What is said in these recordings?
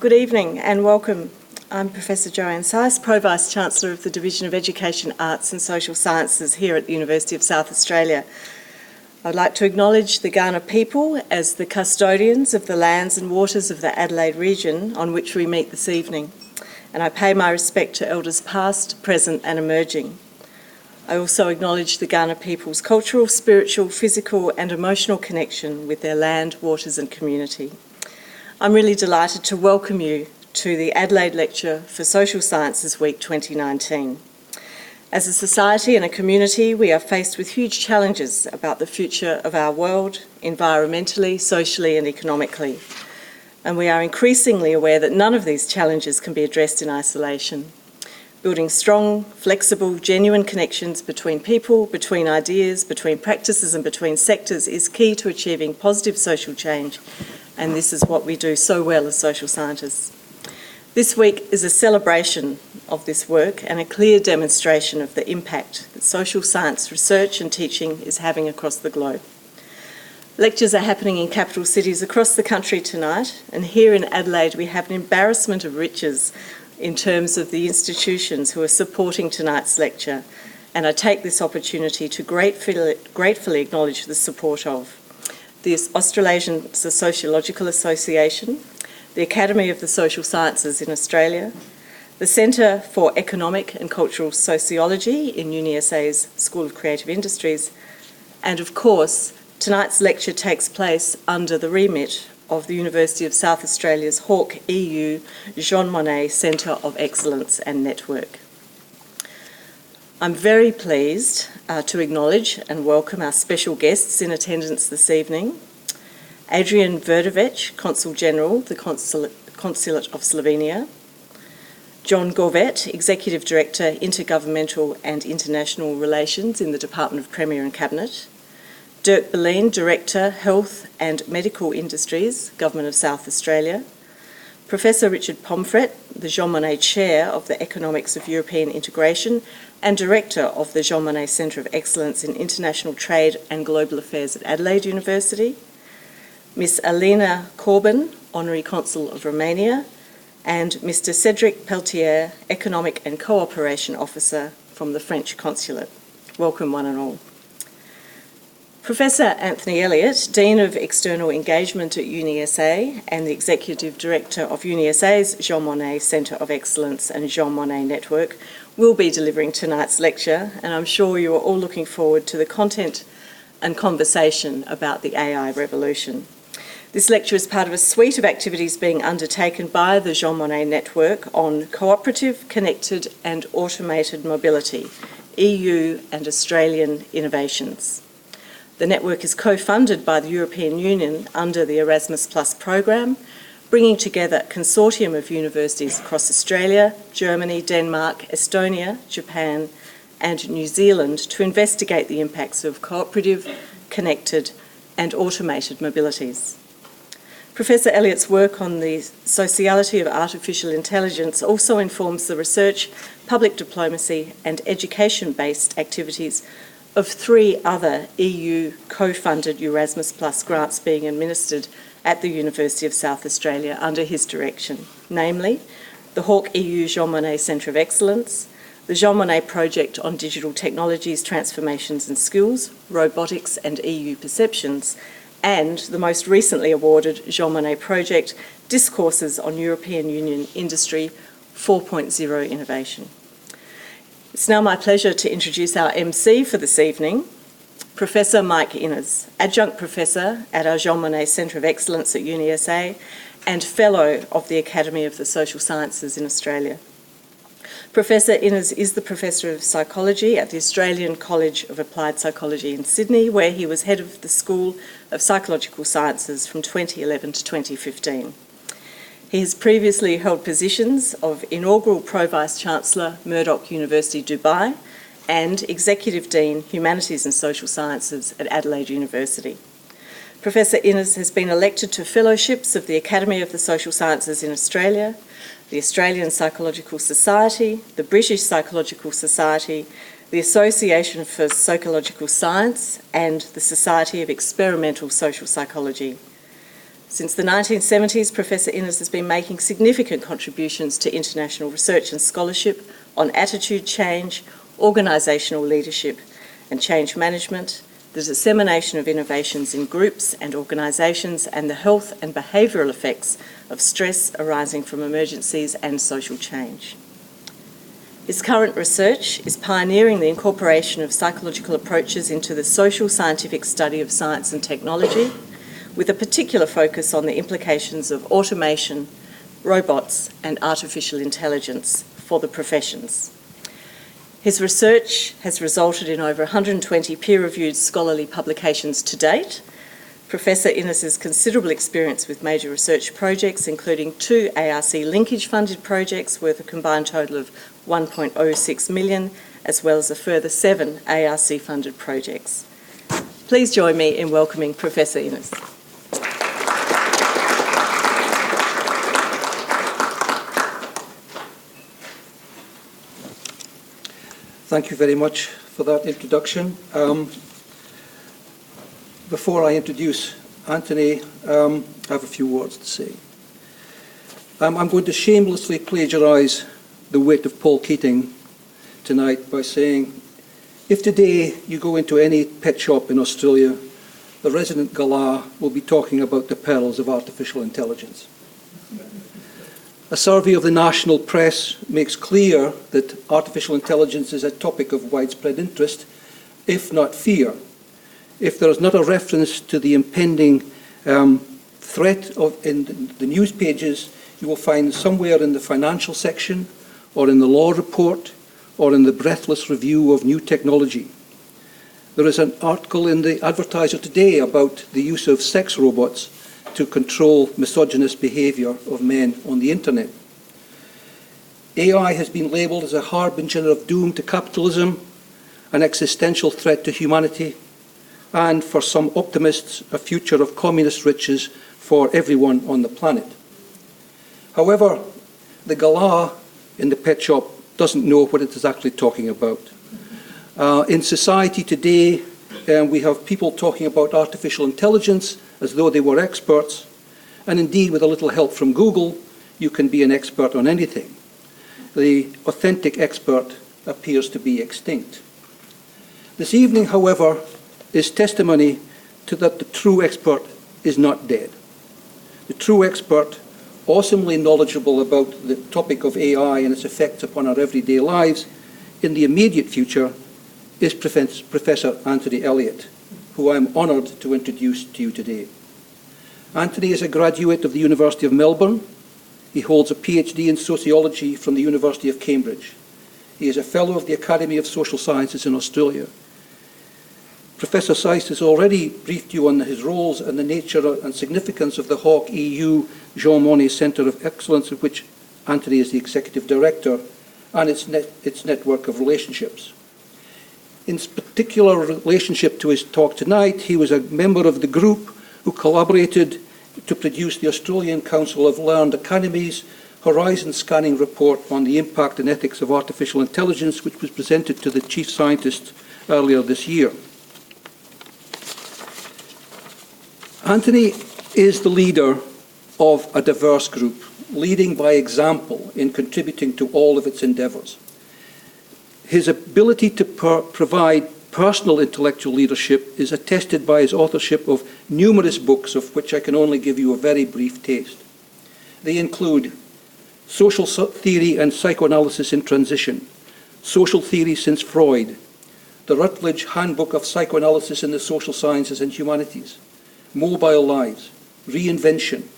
Good evening and welcome. I'm Professor Joanne Syce, Pro-Vice-Chancellor of the Division of Education, Arts and Social Sciences here at the University of South Australia. I'd like to acknowledge the Kaurna people as the custodians of the lands and waters of the Adelaide region on which we meet this evening, and I pay my respect to elders past, present and emerging. I also acknowledge the Kaurna people's cultural, spiritual, physical and emotional connection with their land, waters and community. I'm really delighted to welcome you to the Adelaide Lecture for Social Sciences Week 2019. As a society and a community, we are faced with huge challenges about the future of our world, environmentally, socially and economically. And we are increasingly aware that none of these challenges can be addressed in isolation. Building strong, flexible, genuine connections between people, between ideas, between practices and between sectors is key to achieving positive social change, and this is what we do so well as social scientists. This week is a celebration of this work and a clear demonstration of the impact that social science research and teaching is having across the globe. Lectures are happening in capital cities across the country tonight, and here in Adelaide we have an embarrassment of riches in terms of the institutions who are supporting tonight's lecture, and I take this opportunity to gratefully acknowledge the support of the Australasian Sociological Association, the Academy of the Social Sciences in Australia, the Centre for Economic and Cultural Sociology in UniSA's School of Creative Industries, and of course, tonight's lecture takes place under the remit of the University of South Australia's Hawke EU Jean Monnet Centre of Excellence and Network. I'm very pleased to acknowledge and welcome our special guests in attendance this evening. Adrian Verdovec, Consul General, the Consulate of Slovenia. John Gorvet, Executive Director, Intergovernmental and International Relations in the Department of Premier and Cabinet. Dirk Berlin, Director, Health and Medical Industries, Government of South Australia. Professor Richard Pomfret, the Jean Monnet Chair of the Economics of European Integration and Director of the Jean Monnet Centre of Excellence in International Trade and Global Affairs at Adelaide University. Ms. Alina Corbin, Honorary Consul of Romania, and Mr. Cedric Peltier, Economic and Cooperation Officer from the French Consulate. Welcome one and all. Professor Anthony Elliott, Dean of External Engagement at UniSA and the Executive Director of UniSA's Jean Monnet Centre of Excellence and Jean Monnet Network, will be delivering tonight's lecture, and I'm sure you are all looking forward to the content and conversation about the AI revolution. This lecture is part of a suite of activities being undertaken by the Jean Monnet Network on cooperative, connected and automated mobility, EU and Australian innovations. The network is co-funded by the European Union under the Erasmus Plus programme, bringing together a consortium of universities across Australia, Germany, Denmark, Estonia, Japan and New Zealand to investigate the impacts of cooperative, connected and automated mobilities. Professor Elliott's work on the sociality of artificial intelligence also informs the research, public diplomacy and education-based activities of 3 other EU co-funded Erasmus Plus grants being administered at the University of South Australia under his direction, namely the Hawke EU Jean Monnet Centre of Excellence, the Jean Monnet Project on Digital Technologies, Transformations and Skills, Robotics and EU Perceptions, and the most recently awarded Jean Monnet Project, Discourses on European Union Industry 4.0 Innovation. It's now my pleasure to introduce our MC for this evening, Professor Mike Innes, Adjunct Professor at our Jean Monnet Centre of Excellence at UniSA and Fellow of the Academy of the Social Sciences in Australia. Professor Innes is the Professor of Psychology at the Australian College of Applied Psychology in Sydney, where he was Head of the School of Psychological Sciences from 2011 to 2015. He has previously held positions of Inaugural Pro-Vice-Chancellor, Murdoch University, Dubai, and Executive Dean, Humanities and Social Sciences at Adelaide University. Professor Innes has been elected to fellowships of the Academy of the Social Sciences in Australia, the Australian Psychological Society, the British Psychological Society, the Association for Sociological Science, and the Society of Experimental Social Psychology. Since the 1970s, Professor Innes has been making significant contributions to international research and scholarship on attitude change, organisational leadership and change management, the dissemination of innovations in groups and organisations, and the health and behavioural effects of stress arising from emergencies and social change. His current research is pioneering the incorporation of psychological approaches into the social scientific study of science and technology, with a particular focus on the implications of automation, robots, and artificial intelligence for the professions. His research has resulted in over 120 peer-reviewed scholarly publications to date. Professor Innes's considerable experience with major research projects, including 2 ARC linkage-funded projects worth a combined total of 1.06 million, as well as a further 7 ARC-funded projects. Please join me in welcoming Professor Innes. Thank you very much for that introduction. Before I introduce Anthony, I have a few words to say. I'm going to shamelessly plagiarise the wit of Paul Keating tonight by saying, if today you go into any pet shop in Australia, the resident galah will be talking about the perils of artificial intelligence. A survey of the national press makes clear that artificial intelligence is a topic of widespread interest, if not fear. If there is not a reference to the impending threat in the news pages, you will find somewhere in the financial section, or in the law report, or in the breathless review of new technology. There is an article in the Advertiser today about the use of sex robots to control misogynist behaviour of men on the internet. AI has been labelled as a harbinger of doom to capitalism, an existential threat to humanity, and for some optimists, a future of communist riches for everyone on the planet. However, the galah in the pet shop doesn't know what it is actually talking about. In society today, we have people talking about artificial intelligence as though they were experts, and indeed with a little help from Google, you can be an expert on anything. The authentic expert appears to be extinct. This evening, however, is testimony to that the true expert is not dead. The true expert, awesomely knowledgeable about the topic of AI and its effects upon our everyday lives in the immediate future, is Professor Anthony Elliott, who I'm honoured to introduce to you today. Anthony is a graduate of the University of Melbourne. He holds a PhD in sociology from the University of Cambridge. He is a Fellow of the Academy of Social Sciences in Australia. Professor Seiss has already briefed you on his roles and the nature and significance of the Hawke EU Jean Monnet Centre of Excellence, of which Anthony is the Executive Director, and its network of relationships. In particular relationship to his talk tonight, he was a member of the group who collaborated to produce the Australian Council of Learned Academies Horizon Scanning Report on the Impact and Ethics of Artificial Intelligence, which was presented to the Chief Scientist earlier this year. Anthony is the leader of a diverse group, leading by example in contributing to all of its endeavours. His ability to provide personal intellectual leadership is attested by his authorship of numerous books, of which I can only give you a very brief taste. They include Social Theory and Psychoanalysis in Transition, Social Theory Since Freud, the Rutledge Handbook of Psychoanalysis in the Social Sciences and Humanities, Mobile Lives, Reinvention.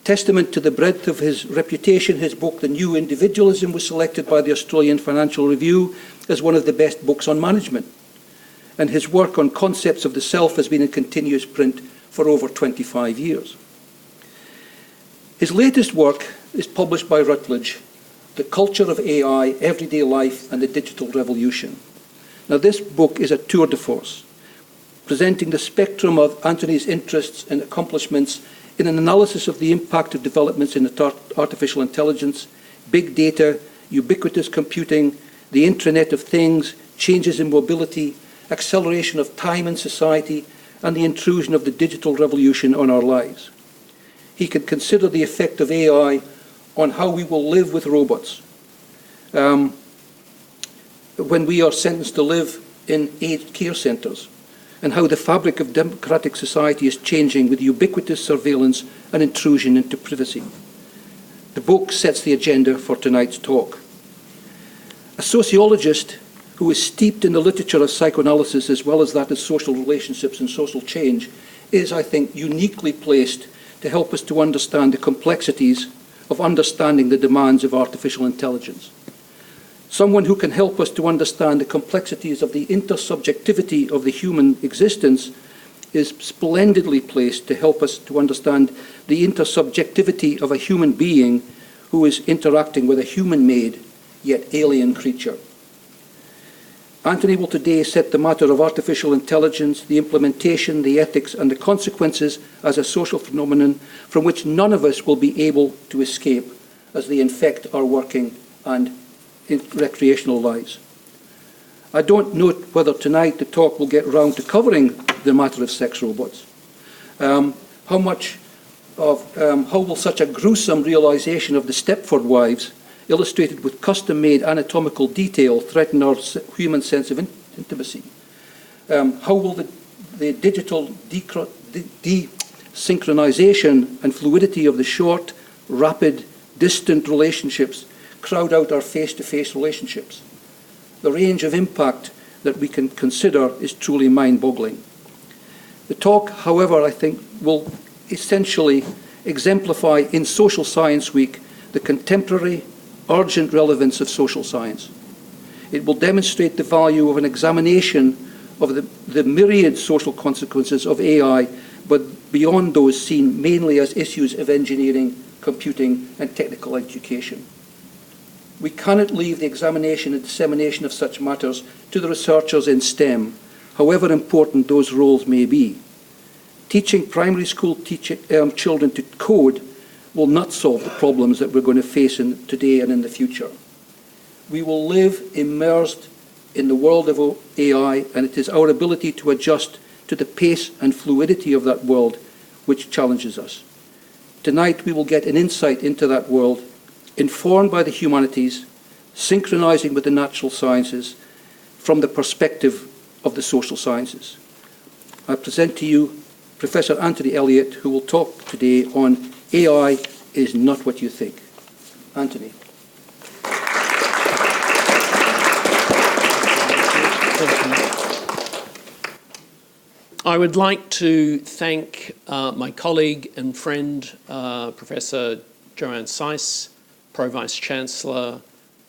Testament to the breadth of his reputation, his book, The New Individualism, was selected by the Australian Financial Review as one of the best books on management. And his work on concepts of the self has been in continuous print for over 25 years. His latest work is published by Rutledge, The Culture of AI, Everyday Life and the Digital Revolution. Now, this book is a tour de force, presenting the spectrum of Anthony's interests and accomplishments in an analysis of the impact of developments in artificial intelligence, big data, ubiquitous computing, the Internet of Things, changes in mobility, acceleration of time in society, and the intrusion of the digital revolution on our lives. he can consider the effect of AI on how we will live with robots. When we are sentenced to live in aged care centres, and how the fabric of democratic society is changing with ubiquitous surveillance and intrusion into privacy. The book sets the agenda for tonight's talk. A sociologist who is steeped in the literature of psychoanalysis as well as that of social relationships and social change is, I think, uniquely placed to help us to understand the complexities of understanding the demands of artificial intelligence. Someone who can help us to understand the complexities of the intersubjectivity of the human existence is splendidly placed to help us to understand the intersubjectivity of a human being who is interacting with a human-made yet alien creature. Anthony will today set the matter of artificial intelligence, the implementation, the ethics and the consequences as a social phenomenon from which none of us will be able to escape as they infect our working and in recreational lives. I don't know whether tonight the talk will get round to covering the matter of sex robots. How will such a gruesome realisation of the Stepford wives, illustrated with custom-made anatomical detail, threaten our human sense of intimacy? How will the digital desynchronization and fluidity of the short, rapid, distant relationships crowd out our face-to-face relationships? The range of impact that we can consider is truly mind-boggling. The talk, however, I think will essentially exemplify in Social Science Week the contemporary, urgent relevance of social science. It will demonstrate the value of an examination of the myriad social consequences of AI, but beyond those seen mainly as issues of engineering, computing and technical education. We cannot leave the examination and dissemination of such matters to the researchers in STEM, however important those roles may be. Teaching primary school children to code will not solve the problems that we're going to face today and in the future. We will live immersed in the world of AI, and it is our ability to adjust to the pace and fluidity of that world which challenges us. Tonight we will get an insight into that world, informed by the humanities, synchronizing with the natural sciences from the perspective of the social sciences. I present to you Professor Anthony Elliott, who will talk today on AI is not what you think. Anthony. I would like to thank my colleague and friend, Professor Joanne Seiss, Pro Vice Chancellor,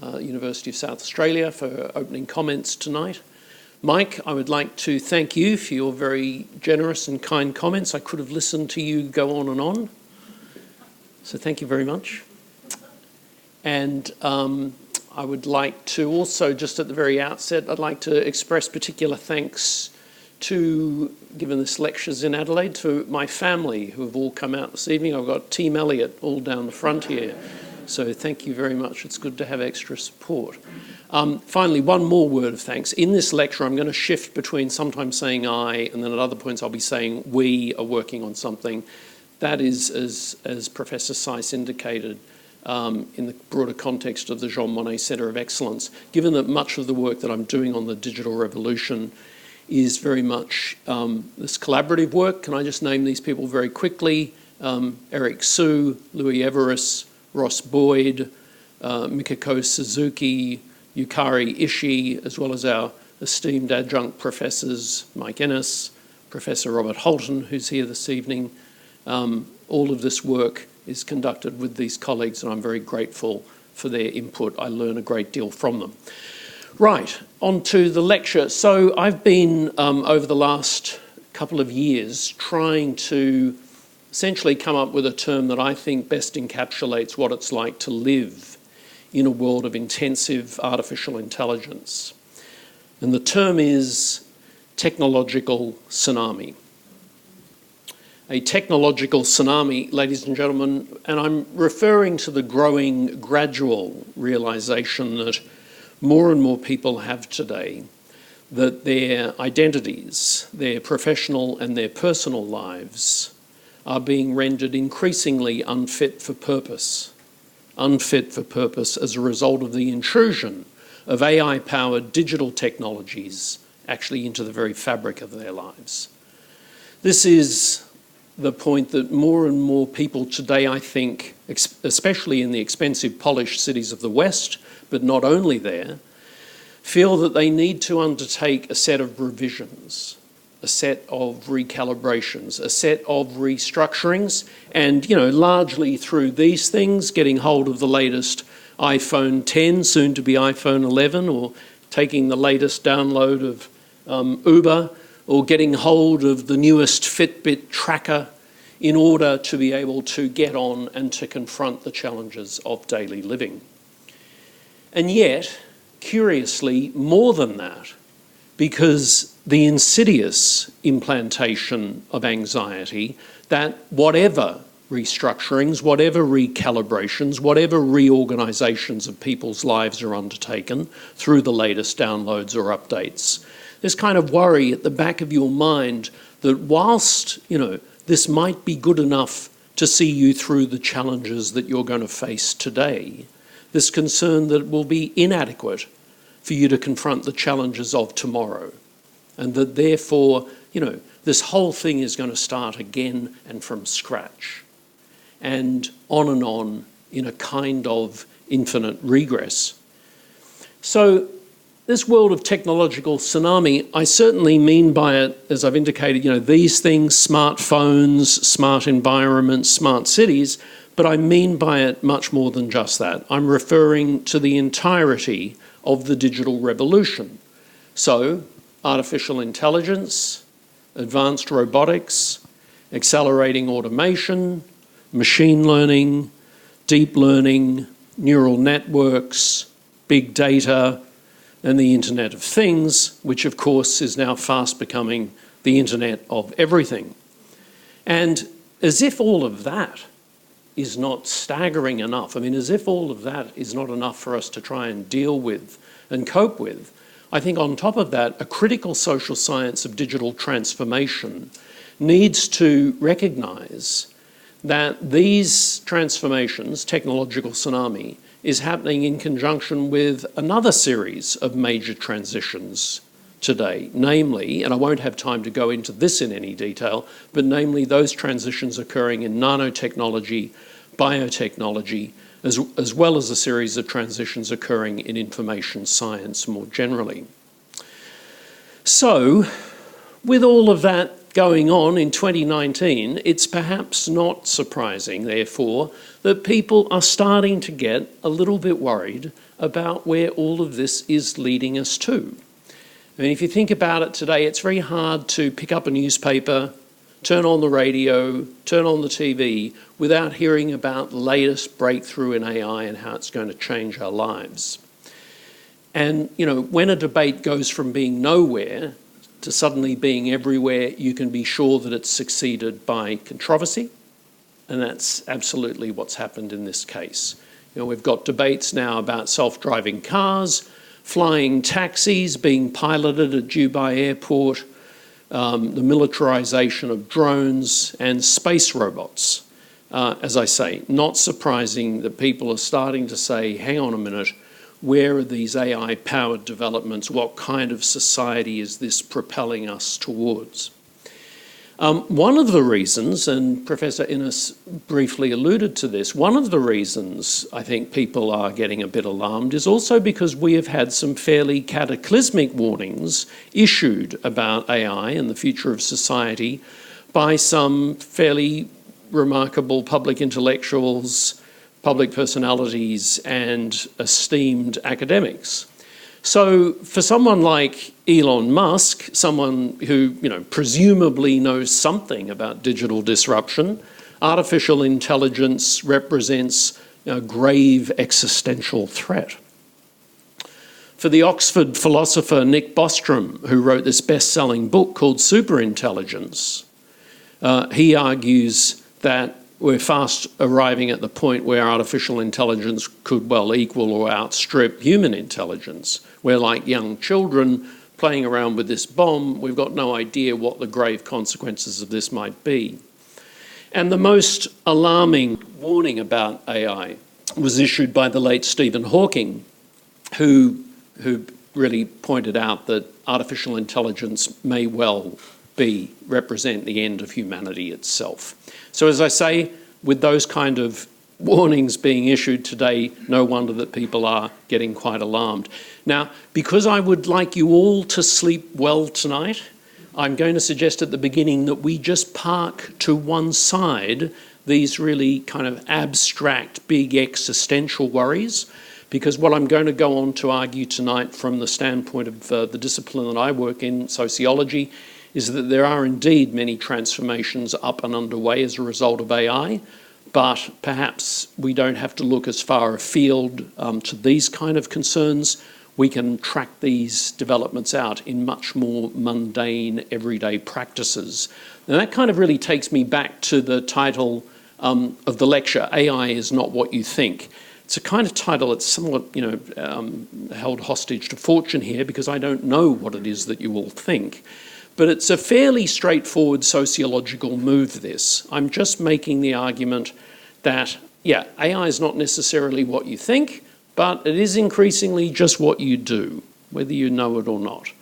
University of South Australia, for opening comments tonight. Mike, I would like to thank you for your very generous and kind comments. I could have listened to you go on and on. So thank you very much. And I would like to also, just at the very outset, I'd like to express particular thanks to, given this lecture's in Adelaide, to my family who have all come out this evening. I've got Team Elliott all down the front here. So thank you very much. It's good to have extra support. Finally, one more word of thanks. In this lecture, I'm going to shift between sometimes saying I, and then at other points I'll be saying we are working on something. That is, as Professor Seiss indicated, in the broader context of the Jean Monnet Centre of Excellence, given that much of the work that I'm doing on the digital revolution is very much this collaborative work. Can I just name these people very quickly? Eric Su, Louis Everest, Ross Boyd, Mikako Suzuki, Yukari Ishii, as well as our esteemed adjunct professors, Mike Ennis, Professor Robert Holton, who's here this evening. All of this work is conducted with these colleagues, and I'm very grateful for their input. I learn a great deal from them. Right, on to the lecture. So I've been, over the last couple of years, trying to essentially come up with a term that I think best encapsulates what it's like to live in a world of intensive artificial intelligence. And the term is technological tsunami. A technological tsunami, ladies and gentlemen, and I'm referring to the growing gradual realisation that more and more people have today that their identities, their professional and their personal lives, are being rendered increasingly unfit for purpose as a result of the intrusion of AI-powered digital technologies actually into the very fabric of their lives. This is the point that more and more people today, I think, especially in the expensive, polished cities of the West, but not only there, feel that they need to undertake a set of revisions, a set of recalibrations, a set of restructurings, and, largely through these things, getting hold of the latest iPhone 10, soon to be iPhone 11, or taking the latest download of Uber, or getting hold of the newest Fitbit tracker in order to be able to get on and to confront the challenges of daily living. And yet, curiously, more than that, because the insidious implantation of anxiety that whatever restructurings, whatever recalibrations, whatever reorganisations of people's lives are undertaken through the latest downloads or updates, this kind of worry at the back of your mind that whilst, this might be good enough to see you through the challenges that you're going to face today, this concern that it will be inadequate for you to confront the challenges of tomorrow, and that therefore, this whole thing is going to start again and from scratch, and on in a kind of infinite regress. So this world of technological tsunami, I certainly mean by it, as I've indicated, these things, smartphones, smart environments, smart cities, but I mean by it much more than just that. I'm referring to the entirety of the digital revolution. So, artificial intelligence, advanced robotics, accelerating automation, machine learning, deep learning, neural networks, big data, and the Internet of Things, which of course is now fast becoming the Internet of everything. And as if all of that is not staggering enough, as if all of that is not enough for us to try and deal with and cope with, I think on top of that, a critical social science of digital transformation needs to recognise that these transformations, technological tsunami, is happening in conjunction with another series of major transitions today, namely, and I won't have time to go into this in any detail, but namely those transitions occurring in nanotechnology, biotechnology, as well as a series of transitions occurring in information science more generally. So, with all of that going on in 2019, it's perhaps not surprising, therefore, that people are starting to get a little bit worried about where all of this is leading us to. If you think about it today, it's very hard to pick up a newspaper, turn on the radio, turn on the TV, without hearing about the latest breakthrough in AI and how it's going to change our lives. And, when a debate goes from being nowhere to suddenly being everywhere, you can be sure that it's succeeded by controversy, and that's absolutely what's happened in this case. We've got debates now about self-driving cars, flying taxis being piloted at Dubai Airport, the militarisation of drones and space robots. As I say, not surprising that people are starting to say, hang on a minute, where are these AI-powered developments? What kind of society is this propelling us towards? One of the reasons, and Professor Innes briefly alluded to this, one of the reasons I think people are getting a bit alarmed is also because we have had some fairly cataclysmic warnings issued about AI and the future of society by some fairly remarkable public intellectuals, public personalities, and esteemed academics. So for someone like Elon Musk, someone who, presumably knows something about digital disruption, artificial intelligence represents a grave existential threat. For the Oxford philosopher Nick Bostrom, who wrote this best-selling book called Superintelligence, he argues that we're fast arriving at the point where artificial intelligence could well equal or outstrip human intelligence. We're like young children playing around with this bomb. We've got no idea what the grave consequences of this might be. And the most alarming warning about AI was issued by the late Stephen Hawking, who really pointed out that artificial intelligence may well represent the end of humanity itself. So as I say, with those kind of warnings being issued today, no wonder that people are getting quite alarmed. Now, because I would like you all to sleep well tonight, I'm going to suggest at the beginning that we just park to one side these really kind of abstract, big existential worries, because what I'm going to go on to argue tonight from the standpoint of the discipline that I work in, sociology, is that there are indeed many transformations up and underway as a result of AI, but perhaps we don't have to look as far afield to these kind of concerns. We can track these developments out in much more mundane, everyday practices. And that kind of really takes me back to the title of the lecture, AI is not what you think. It's a kind of title that's somewhat, held hostage to fortune here because I don't know what it is that you all think. But it's a fairly straightforward sociological move, this. I'm just making the argument that, yeah, AI is not necessarily what you think, but it is increasingly just what you do, whether you know it or not.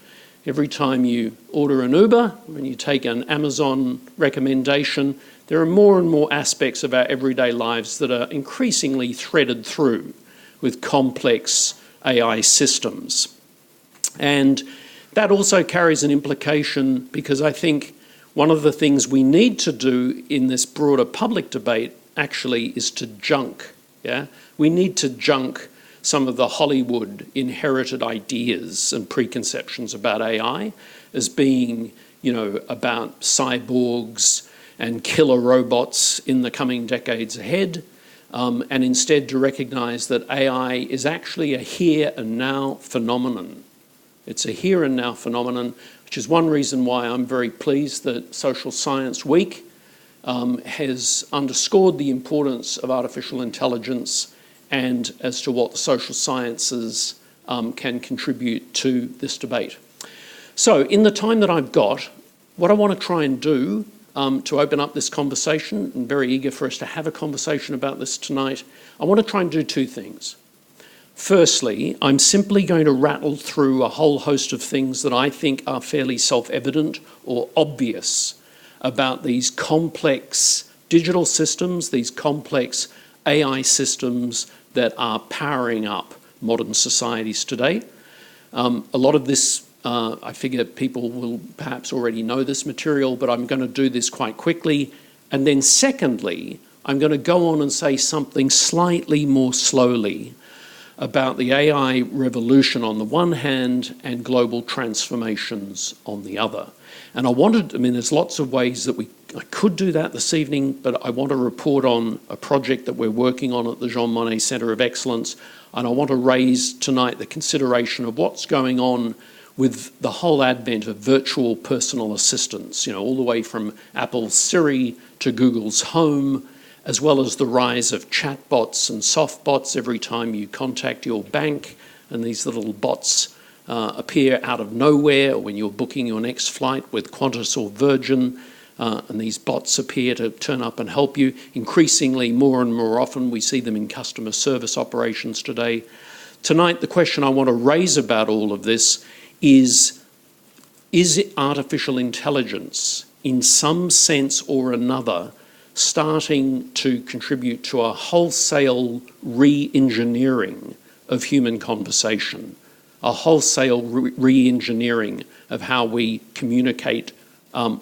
Every time you order an Uber, when you take an Amazon recommendation, there are more and more aspects of our everyday lives that are increasingly threaded through with complex AI systems. And that also carries an implication because I think one of the things we need to do in this broader public debate actually is to junk. Yeah? We need to junk some of the Hollywood inherited ideas and preconceptions about AI as being, about cyborgs and killer robots in the coming decades ahead, and instead to recognise that AI is actually a here and now phenomenon. It's a here and now phenomenon, which is one reason why I'm very pleased that Social Science Week has underscored the importance of artificial intelligence and as to what the social sciences can contribute to this debate. So in the time that I've got, what I want to try and do to open up this conversation, and very eager for us to have a conversation about this tonight, I want to try and do two things. Firstly, I'm simply going to rattle through a whole host of things that I think are fairly self-evident or obvious about these complex digital systems, these complex AI systems that are powering up modern societies today. A lot of this, I figure people will perhaps already know this material, but I'm going to do this quite quickly. And then secondly, I'm going to go on and say something slightly more slowly about the AI revolution on the one hand and global transformations on the other. And there's lots of ways that I could do that this evening, but I want to report on a project that we're working on at the Jean Monnet Centre of Excellence, and I want to raise tonight the consideration of what's going on with the whole advent of virtual personal assistants, all the way from Apple's Siri to Google's Home, as well as the rise of chatbots and softbots every time you contact your bank, and these little bots appear out of nowhere, or when you're booking your next flight with Qantas or Virgin, and these bots appear to turn up and help you. Increasingly, more and more often, we see them in customer service operations today. Tonight, the question I want to raise about all of this is artificial intelligence, in some sense or another, starting to contribute to a wholesale re-engineering of human conversation, a wholesale re-engineering of how we communicate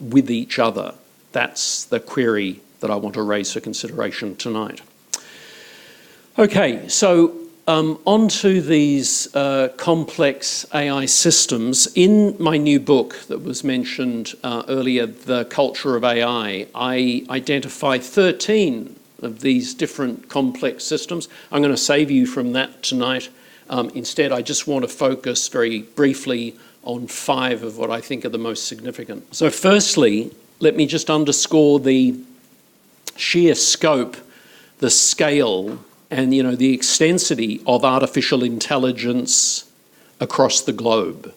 with each other? That's the query that I want to raise for consideration tonight. Okay, so onto these complex AI systems. In my new book that was mentioned earlier, The Culture of AI, I identify 13 of these different complex systems. I'm going to save you from that tonight. Instead, I just want to focus very briefly on 5 of what I think are the most significant. So firstly, let me just underscore the sheer scope, the scale, and the extensity of artificial intelligence across the globe.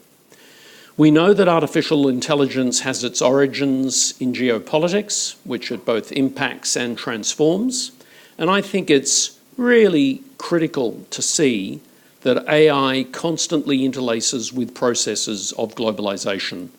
We know that artificial intelligence has its origins in geopolitics, which it both impacts and transforms. And I think it's really critical to see that AI constantly interlaces with processes of globalisation.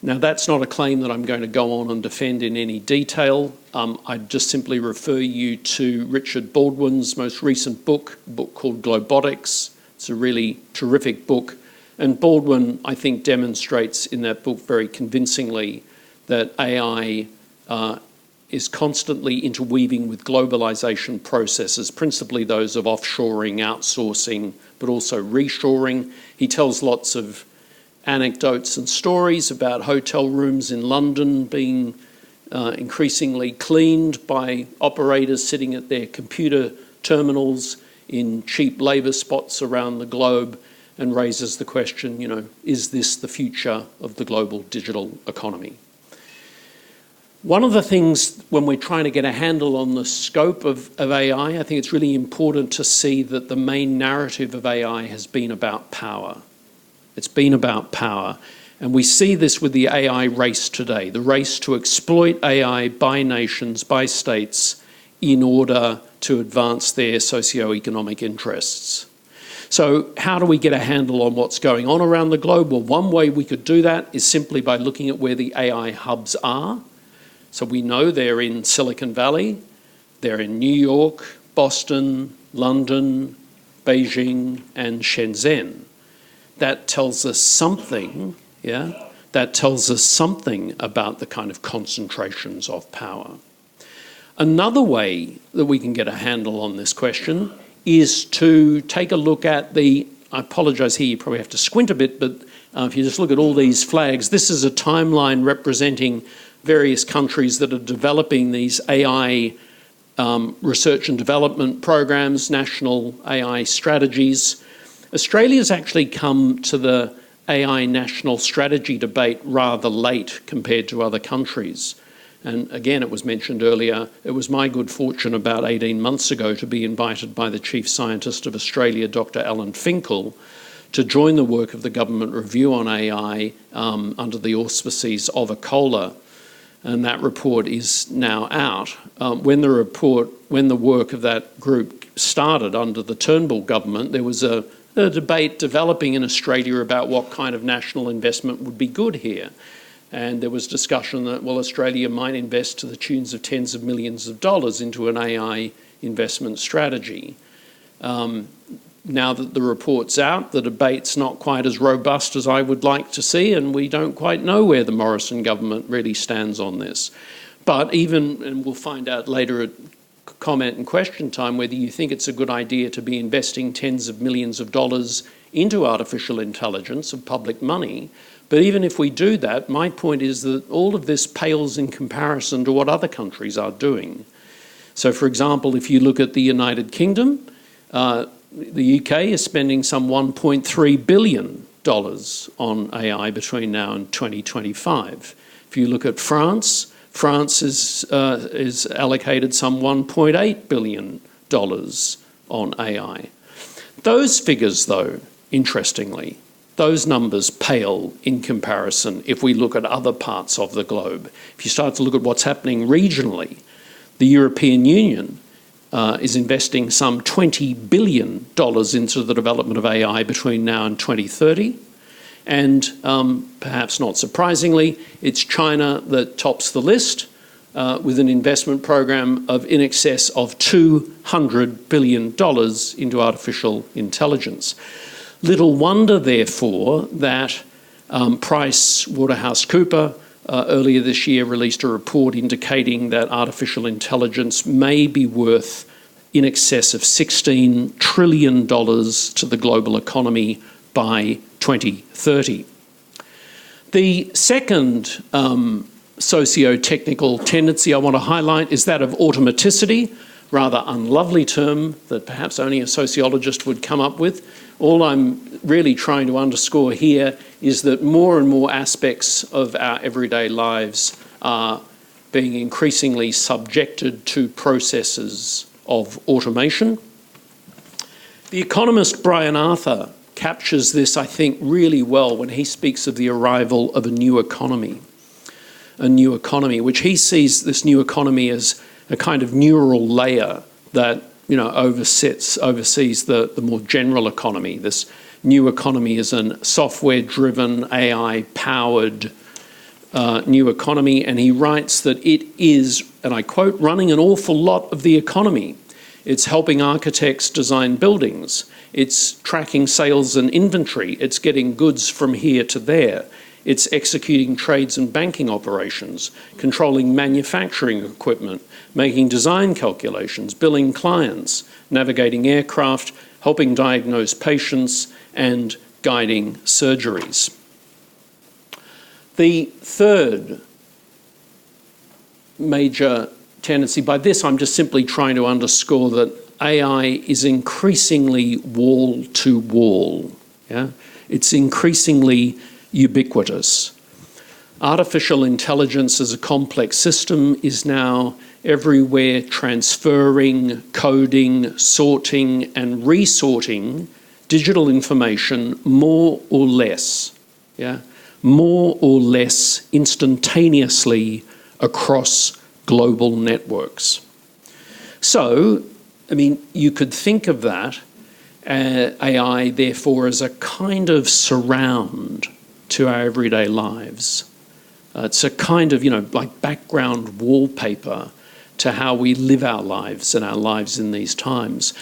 Now, that's not a claim that I'm going to go on and defend in any detail. I'd just simply refer you to Richard Baldwin's most recent book, a book called Globotics. It's a really terrific book. And Baldwin, I think, demonstrates in that book very convincingly that AI is constantly interweaving with globalisation processes, principally those of offshoring, outsourcing, but also reshoring. He tells lots of anecdotes and stories about hotel rooms in London being increasingly cleaned by operators sitting at their computer terminals in cheap labour spots around the globe, and raises the question, is this the future of the global digital economy? One of the things when we're trying to get a handle on the scope of AI, I think it's really important to see that the main narrative of AI has been about power. It's been about power. And we see this with the AI race today, the race to exploit AI by nations, by states, in order to advance their socio-economic interests. So how do we get a handle on what's going on around the globe? Well, one way we could do that is simply by looking at where the AI hubs are. So we know they're in Silicon Valley, they're in New York, Boston, London, Beijing, and Shenzhen. That tells us something, That tells us something about the kind of concentrations of power. Another way that we can get a handle on this question is to take a look at I apologise here, you probably have to squint a bit, but if you just look at all these flags, this is a timeline representing various countries that are developing these AI research and development programs, national AI strategies. Australia's actually come to the AI national strategy debate rather late compared to other countries. And again, it was mentioned earlier, it was my good fortune about 18 months ago to be invited by the Chief Scientist of Australia, Dr. Alan Finkel, to join the work of the Government Review on AI under the auspices of ACOLA. And that report is now out. When the work of that group started under the Turnbull government, there was a debate developing in Australia about what kind of national investment would be good here. And there was discussion that, well, Australia might invest to the tunes of tens of millions of dollars into an AI investment strategy. Now that the report's out, the debate's not quite as robust as I would like to see, and we don't quite know where the Morrison government really stands on this. But even, and we'll find out later at comment and question time, whether you think it's a good idea to be investing tens of millions of dollars into artificial intelligence of public money. But even if we do that, my point is that all of this pales in comparison to what other countries are doing. So, for example, if you look at the United Kingdom, the UK is spending some $1.3 billion on AI between now and 2025. If you look at France, France is allocated some $1.8 billion on AI. Those figures, though, interestingly, those numbers pale in comparison if we look at other parts of the globe. If you start to look at what's happening regionally, the European Union is investing some $20 billion into the development of AI between now and 2030. And perhaps not surprisingly, it's China that tops the list with an investment program of in excess of $200 billion into artificial intelligence. Little wonder, therefore, that PricewaterhouseCoopers earlier this year released a report indicating that artificial intelligence may be worth in excess of $16 trillion to the global economy by 2030. The second socio-technical tendency I want to highlight is that of automaticity, rather unlovely term that perhaps only a sociologist would come up with. All I'm really trying to underscore here is that more and more aspects of our everyday lives are being increasingly subjected to processes of automation. The economist Brian Arthur captures this, I think, really well when he speaks of the arrival of a new economy, which he sees this new economy as a kind of neural layer that, you know, oversees the more general economy. This new economy is a software-driven, AI-powered new economy, and he writes that it is, and I quote, running an awful lot of the economy. It's helping architects design buildings. It's tracking sales and inventory. It's getting goods from here to there. It's executing trades and banking operations, controlling manufacturing equipment, making design calculations, billing clients, navigating aircraft, helping diagnose patients, and guiding surgeries. The third major tendency, by this I'm just simply trying to underscore that AI is increasingly wall-to-wall. Yeah? It's increasingly ubiquitous. Artificial intelligence as a complex system is now everywhere, transferring, coding, sorting, and resorting digital information more or less, more or less instantaneously across global networks. So, I mean, you could think of that AI, therefore, as a kind of surround to our everyday lives. It's a kind of, you know, like background wallpaper to how we live our lives and our lives in these times.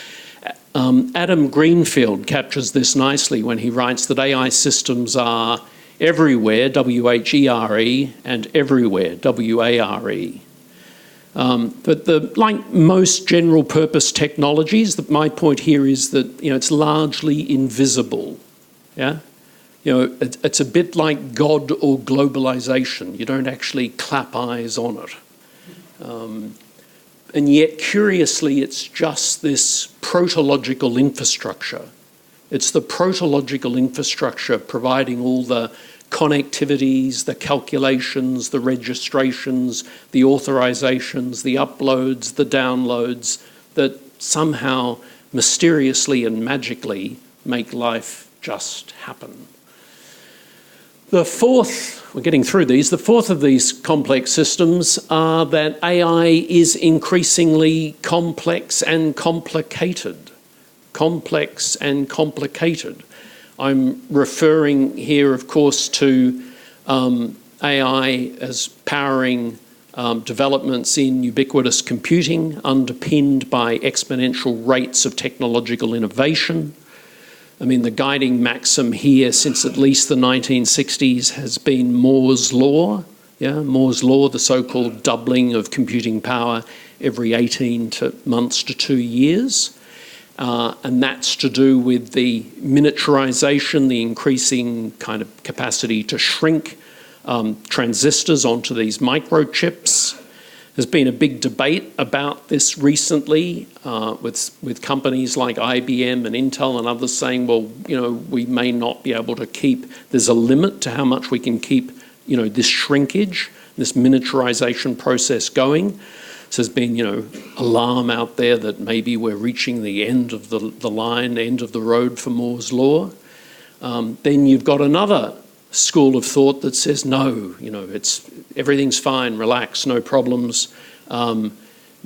Adam Greenfield captures this nicely when he writes that AI systems are everywhere, W-H-E-R-E, and everywhere, W-A-R-E. But like most general purpose technologies, my point here is that, you know, it's largely invisible. Yeah, you know, it's a bit like God or globalization. You don't actually clap eyes on it. And yet, curiously, it's just this protological infrastructure. It's the protological infrastructure providing all the connectivities, the calculations, the registrations, the authorizations, the uploads, the downloads that somehow mysteriously and magically make life just happen. The fourth, we're getting through these, the fourth of these complex systems are that AI is increasingly complex and complicated. Complex and complicated. I'm referring here, of course, to AI as powering developments in ubiquitous computing, underpinned by exponential rates of technological innovation. I mean, the guiding maxim here since at least the 1960s has been Moore's Law. Yeah, Moore's Law, the so-called doubling of computing power every 18 months to 2 years. And that's to do with the miniaturization, the increasing kind of capacity to shrink transistors onto these microchips. There's been a big debate about this recently with companies like IBM and Intel and others saying, well, you know, we may not be able to keep, there's a limit to how much we can keep, you know, this shrinkage, this miniaturization process going. So there's been, you know, alarm out there that maybe we're reaching the end of the line, end of the road for Moore's Law. Then you've got another school of thought that says, no, you know, everything's fine, relax, no problems.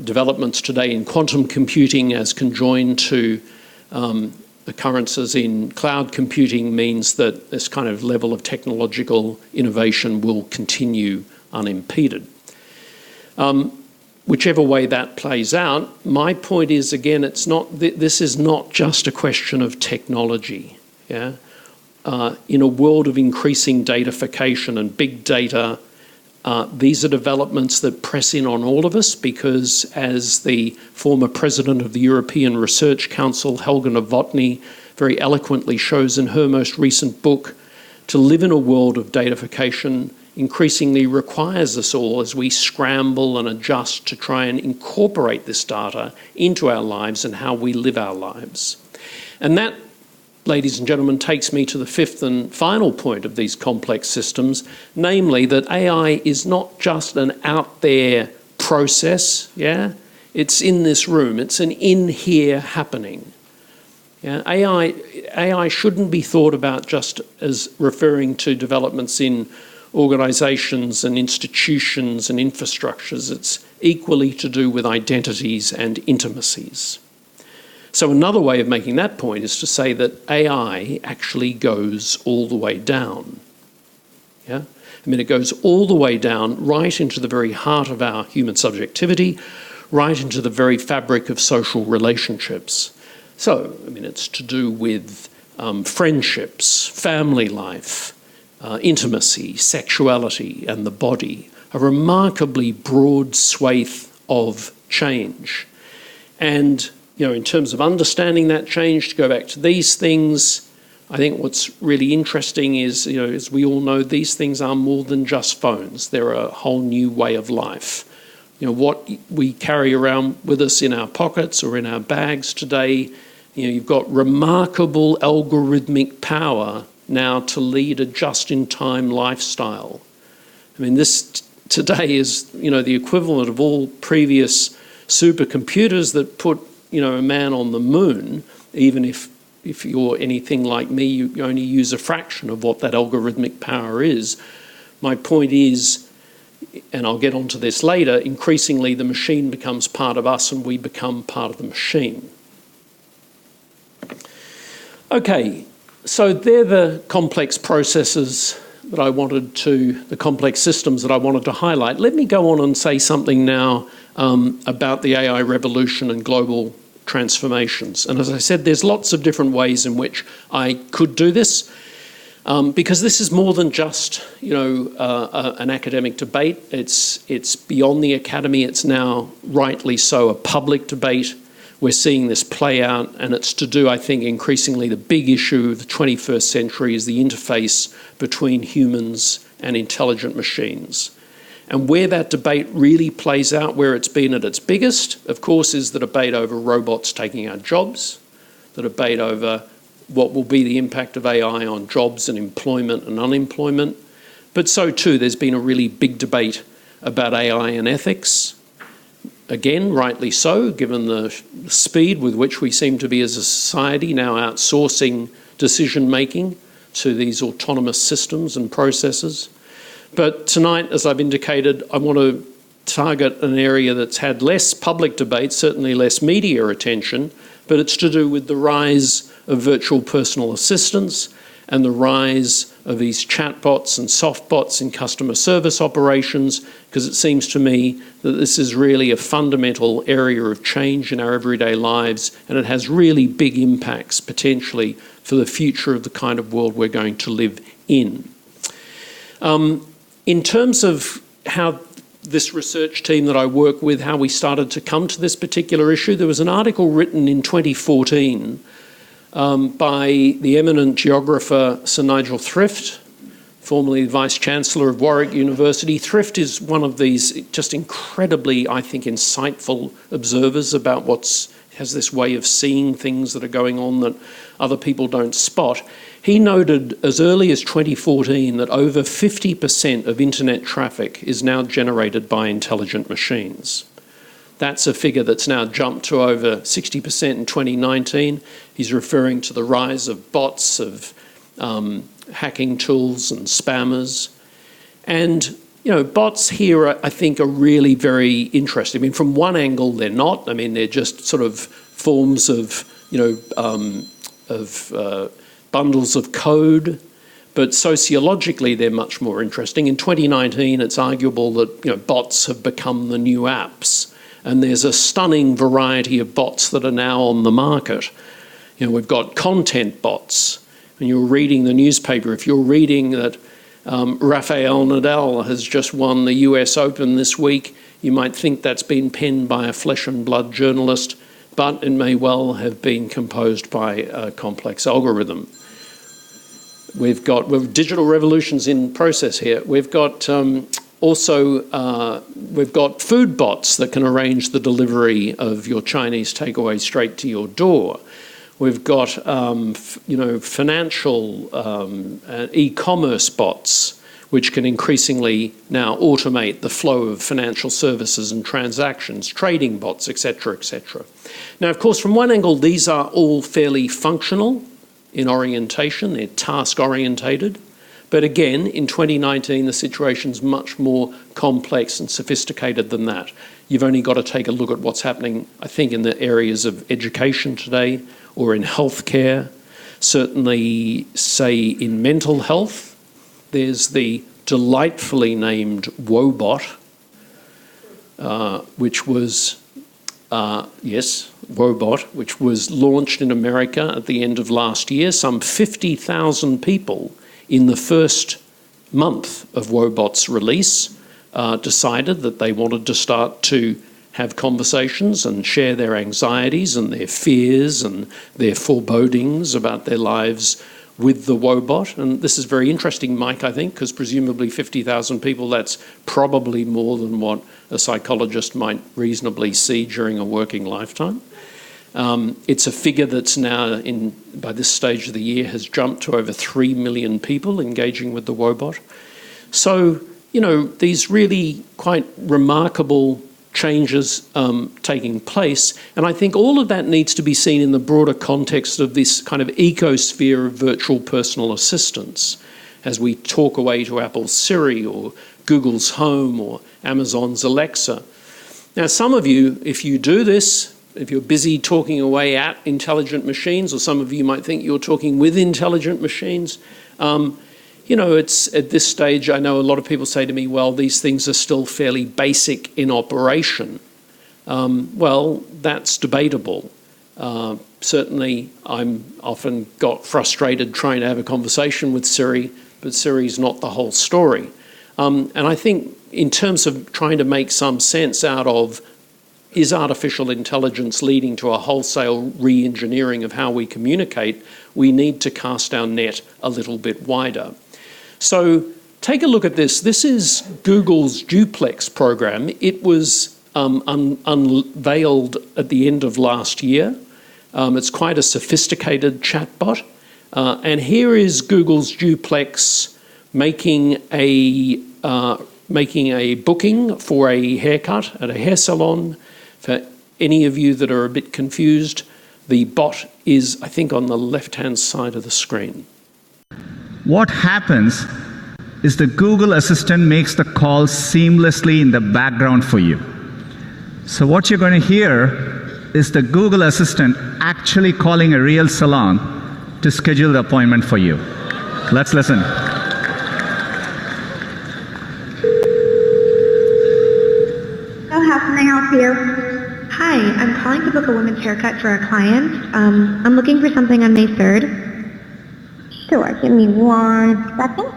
Developments today in quantum computing as conjoined to occurrences in cloud computing means that this kind of level of technological innovation will continue unimpeded. Whichever way that plays out, my point is, again, this is not just a question of technology. Yeah? In a world of increasing datafication and big data, these are developments that press in on all of us because, as the former president of the European Research Council, Helga Novotny, very eloquently shows in her most recent book, to live in a world of datafication increasingly requires us all as we scramble and adjust to try and incorporate this data into our lives and how we live our lives. And that, ladies and gentlemen, takes me to the fifth and final point of these complex systems, namely that AI is not just an out there process, yeah? It's in this room, it's an in here happening. Yeah? AI, AI shouldn't be thought about just as referring to developments in organisations and institutions and infrastructures. It's equally to do with identities and intimacies. So another way of making that point is to say that AI actually goes all the way down. Yeah? I mean, it goes all the way down, right into the very heart of our human subjectivity, right into the very fabric of social relationships. So, I mean, it's to do with friendships, family life, intimacy, sexuality, and the body, a remarkably broad swathe of change. And, you know, in terms of understanding that change, to go back to these things, I think what's really interesting is, you know, as we all know, these things are more than just phones. They're a whole new way of life. You know, what we carry around with us in our pockets or in our bags today, you know, you've got remarkable algorithmic power now to lead a just-in-time lifestyle. I mean, this today is, you know, the equivalent of all previous supercomputers that put, you know, a man on the moon. Even if you're anything like me, you only use a fraction of what that algorithmic power is. My point is, and I'll get onto this later, increasingly the machine becomes part of us and we become part of the machine. Okay, so they're the complex processes that I wanted to, the complex systems that I wanted to highlight. Let me go on and say something now about the AI revolution and global transformations. And as I said, there's lots of different ways in which I could do this. Because this is more than just, you know, an academic debate. It's beyond the academy. It's now, rightly so, a public debate. We're seeing this play out, and it's to do, I think, increasingly the big issue of the 21st century is the interface between humans and intelligent machines. And where that debate really plays out, where it's been at its biggest, of course, is the debate over robots taking our jobs, the debate over what will be the impact of AI on jobs and employment and unemployment. But so too, there's been a really big debate about AI and ethics. Again, rightly so, given the speed with which we seem to be as a society now outsourcing decision-making to these autonomous systems and processes. But tonight, as I've indicated, I want to target an area that's had less public debate, certainly less media attention, but it's to do with the rise of virtual personal assistants and the rise of these chatbots and softbots in customer service operations, because it seems to me that this is really a fundamental area of change in our everyday lives, and it has really big impacts potentially for the future of the kind of world we're going to live in. In terms of how this research team that I work with, how we started to come to this particular issue, there was an article written in 2014 by the eminent geographer Sir Nigel Thrift, formerly Vice-Chancellor of Warwick University. Thrift is one of these just incredibly, I think, insightful observers about has this way of seeing things that are going on that other people don't spot. He noted as early as 2014 that over 50% of internet traffic is now generated by intelligent machines. That's a figure that's now jumped to over 60% in 2019. He's referring to the rise of bots, of hacking tools and spammers. And, you know, bots here, I think, are really very interesting. I mean, from one angle, they're not. I mean, they're just sort of forms of, you know, bundles of code. But sociologically, they're much more interesting. In 2019, it's arguable that, you know, bots have become the new apps. And there's a stunning variety of bots that are now on the market. You know, we've got content bots. When you're reading the newspaper, if you're reading that Rafael Nadal has just won the US Open this week, you might think that's been penned by a flesh and blood journalist, but it may well have been composed by a complex algorithm. We've got digital revolutions in process here. We've got we've got food bots that can arrange the delivery of your Chinese takeaway straight to your door. We've got, you know, financial e-commerce bots, which can increasingly now automate the flow of financial services and transactions, trading bots, etc., etc. Now, of course, from one angle, these are all fairly functional. in orientation, they're task-orientated. But again, in 2019, the situation's much more complex and sophisticated than that. You've only got to take a look at what's happening, I think, in the areas of education today or in healthcare. Certainly, say, in mental health, there's the delightfully named Woebot, which was, Woebot, which was launched in America at the end of last year. Some 50,000 people in the first month of Woebot's release decided that they wanted to start to have conversations and share their anxieties and their fears and their forebodings about their lives with the Woebot. And this is very interesting, Mike, I think, because presumably 50,000 people, that's probably more than what a psychologist might reasonably see during a working lifetime. It's a figure that's now, by this stage of the year, has jumped to over 3 million people engaging with the Woebot. So, these really quite remarkable changes taking place. And I think all of that needs to be seen in the broader context of this kind of ecosphere of virtual personal assistants as we talk away to Apple's Siri or Google's Home or Amazon's Alexa. Now, some of you, if you do this, if you're busy talking away at intelligent machines, or some of you might think you're talking with intelligent machines, it's at this stage, I know a lot of people say to me, well, these things are still fairly basic in operation. Well, that's debatable. Certainly, I'm often got frustrated trying to have a conversation with Siri, but Siri's not the whole story. And I think in terms of trying to make some sense out of, is artificial intelligence leading to a wholesale re-engineering of how we communicate, we need to cast our net a little bit wider. So take a look at this. This is Google's Duplex program. It was unveiled at the end of last year. It's quite a sophisticated chatbot. And here is Google's Duplex making a booking for a haircut at a hair salon. For any of you that are a bit confused, the bot is, I think, on the left-hand side of the screen. What happens is the Google Assistant makes the call seamlessly in the background for you. So what you're going to hear is the Google Assistant actually calling a real salon to schedule the appointment for you. Let's listen. So how can I help you? Hi, I'm calling to book a women's haircut for a client. I'm looking for something on May 3rd. Sure, give me 1 second.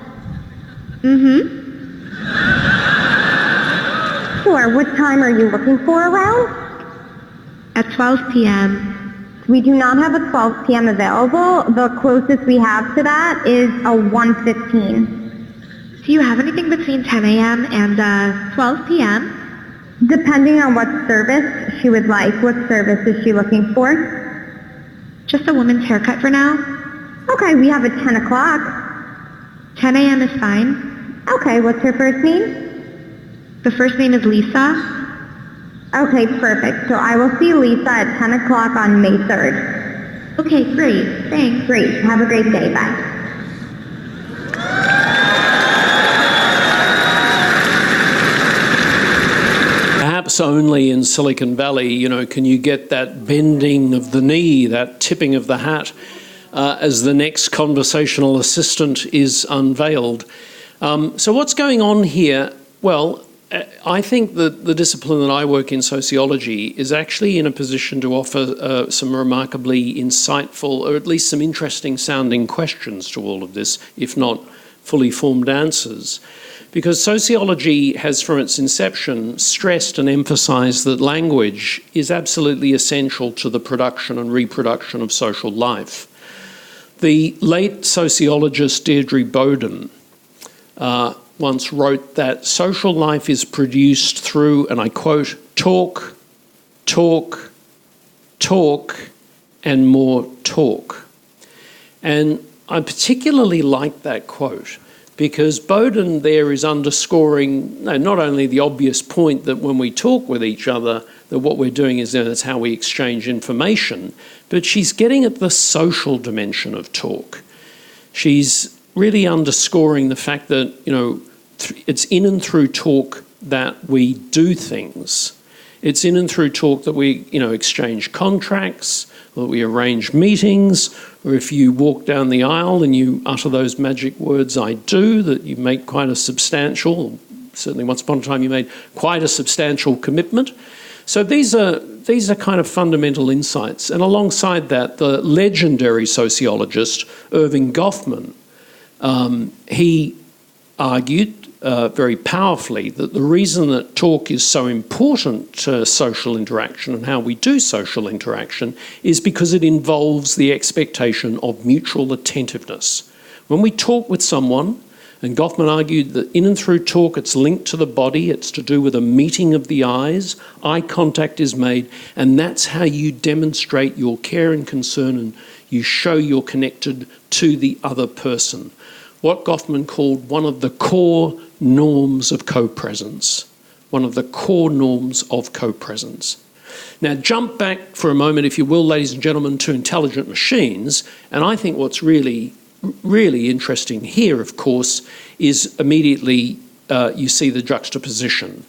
Sure, what time are you looking for around? At 12 p.m. We do not have a 12 p.m. available. The closest we have to that is a 1:15. Do you have anything between 10 a.m. and 12 p.m.? Depending on what service she would like. What service is she looking for? Just a woman's haircut for now. Okay, we have a 10 o'clock. 10 a.m. is fine. Okay, what's her first name? The first name is Lisa. Okay, perfect. So I will see Lisa at 10 o'clock on May 3rd. Okay, great. Thanks. Great. Have a great day. Bye. Perhaps only in Silicon Valley, can you get that bending of the knee, that tipping of the hat as the next conversational assistant is unveiled. So what's going on here? Well, I think that the discipline that I work in, sociology, is actually in a position to offer some remarkably insightful, or at least some interesting sounding questions to all of this, if not fully formed answers. Because sociology has, from its inception, stressed and emphasised that language is absolutely essential to the production and reproduction of social life. The late sociologist Deirdre Boden once wrote that social life is produced through, and I quote, talk, talk, talk, and more talk. And I particularly like that quote because Bowden there is underscoring not only the obvious point that when we talk with each other, that what we're doing is that's how we exchange information, but she's getting at the social dimension of talk. She's really underscoring the fact that, it's in and through talk that we do things. It's in and through talk that we, exchange contracts, that we arrange meetings, or if you walk down the aisle and you utter those magic words, "I do," that you make quite a substantial, certainly once upon a time you made quite a substantial commitment. So these are kind of fundamental insights. And alongside that, the legendary sociologist, Irving Goffman, he argued very powerfully that the reason that talk is so important to social interaction and how we do social interaction is because it involves the expectation of mutual attentiveness. When we talk with someone, and Goffman argued that in and through talk it's linked to the body, it's to do with a meeting of the eyes, eye contact is made, and that's how you demonstrate your care and concern and you show you're connected to the other person. What Goffman called one of the core norms of co-presence. One of the core norms of co-presence. Now jump back for a moment, if you will, ladies and gentlemen, to intelligent machines, and I think what's really interesting here, of course, is immediately you see the juxtaposition.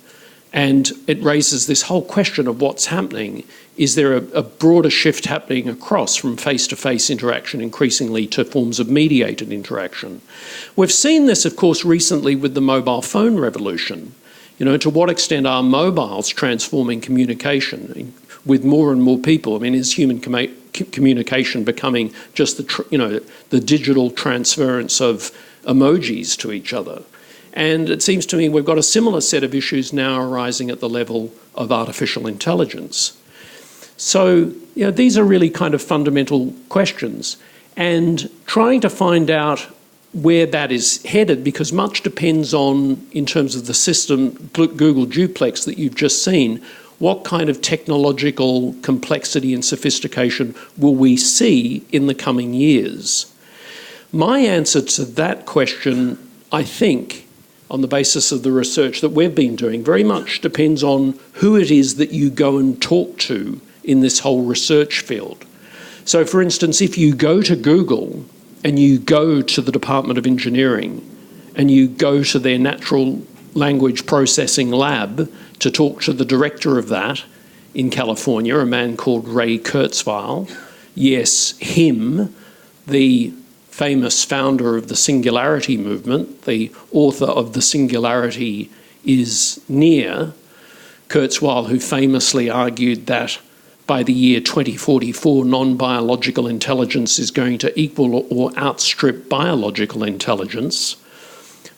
And it raises this whole question of what's happening. Is there a broader shift happening across from face-to-face interaction increasingly to forms of mediated interaction? We've seen this, of course, recently with the mobile phone revolution. To what extent are mobiles transforming communication with more and more people? I mean, is human communication becoming just the digital transference of emojis to each other? And it seems to me we've got a similar set of issues now arising at the level of artificial intelligence. So, these are really kind of fundamental questions, and trying to find out where that is headed, because much depends on, in terms of the system, Google Duplex that you've just seen, what kind of technological complexity and sophistication will we see in the coming years? My answer to that question, I think, on the basis of the research that we've been doing, very much depends on who it is that you go and talk to in this whole research field. So, for instance, if you go to Google and you go to the Department of Engineering and you go to their natural language processing lab to talk to the director of that in California, a man called Ray Kurzweil, yes, him, the famous founder of the Singularity movement, the author of The Singularity is Near, Kurzweil, who famously argued that by the year 2044, non-biological intelligence is going to equal or outstrip biological intelligence.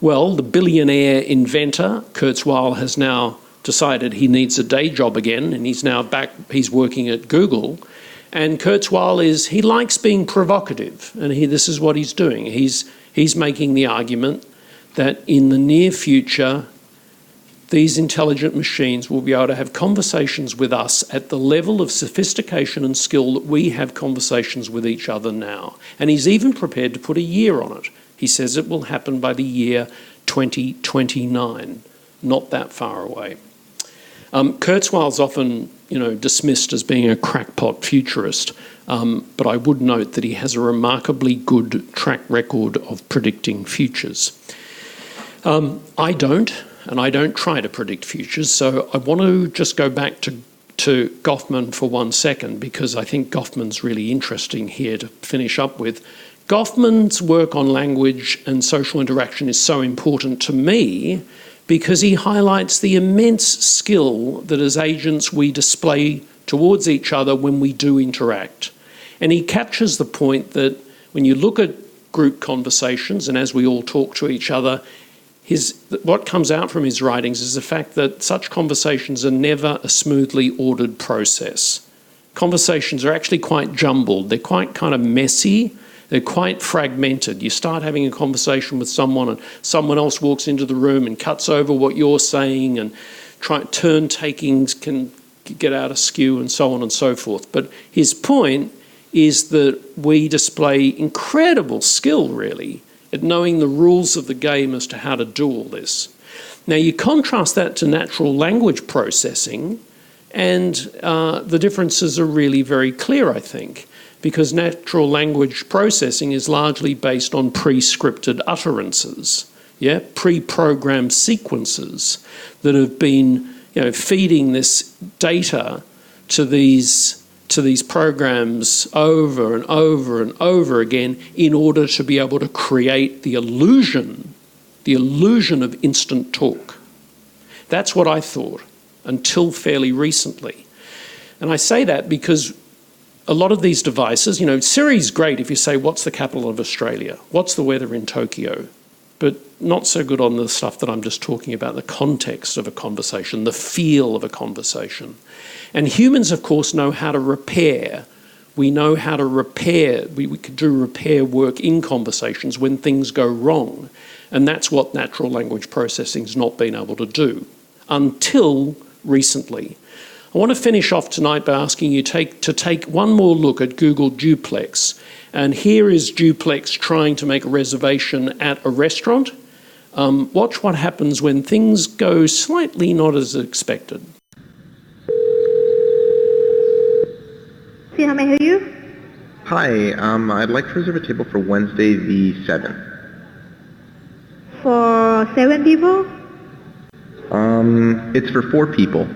Well, the billionaire inventor, Kurzweil, has now decided he needs a day job again, and he's now back, he's working at Google. And Kurzweil he likes being provocative, and this is what he's doing. He's making the argument that in the near future, these intelligent machines will be able to have conversations with us at the level of sophistication and skill that we have conversations with each other now. And he's even prepared to put a year on it. He says it will happen by the year 2029, not that far away. Kurzweil's often, dismissed as being a crackpot futurist, but I would note that he has a remarkably good track record of predicting futures. I don't, and I don't try to predict futures, so I want to just go back to Goffman for 1 second, because I think Goffman's really interesting here to finish up with. Goffman's work on language and social interaction is so important to me because he highlights the immense skill that as agents we display towards each other when we do interact. And he captures the point that when you look at group conversations and as we all talk to each other, what comes out from his writings is the fact that such conversations are never a smoothly ordered process. Conversations are actually quite jumbled. They're quite kind of messy. They're quite fragmented. You start having a conversation with someone and someone else walks into the room and cuts over what you're saying, and turn takings can get out askew and so on and so forth. But his point is that we display incredible skill, really, at knowing the rules of the game as to how to do all this. Now, you contrast that to natural language processing, and the differences are really very clear, I think, because natural language processing is largely based on pre-scripted utterances, yeah, pre-programmed sequences that have been, feeding this data to these programs over and over and over again in order to be able to create the illusion of instant talk. That's what I thought until fairly recently. And I say that because a lot of these devices, Siri's great if you say, what's the capital of Australia? What's the weather in Tokyo? But not so good on the stuff that I'm just talking about, the context of a conversation, the feel of a conversation. And humans, of course, know how to repair. We know how to repair. We could do repair work in conversations when things go wrong. And that's what natural language processing's not been able to do until recently. I want to finish off tonight by asking you to take one more look at Google Duplex. And here is Duplex trying to make a reservation at a restaurant. Watch what happens when things go slightly not as expected. See how may I help you? Hi, I'd like to reserve a table for Wednesday the 7th. For 7 people? It's for 4 people.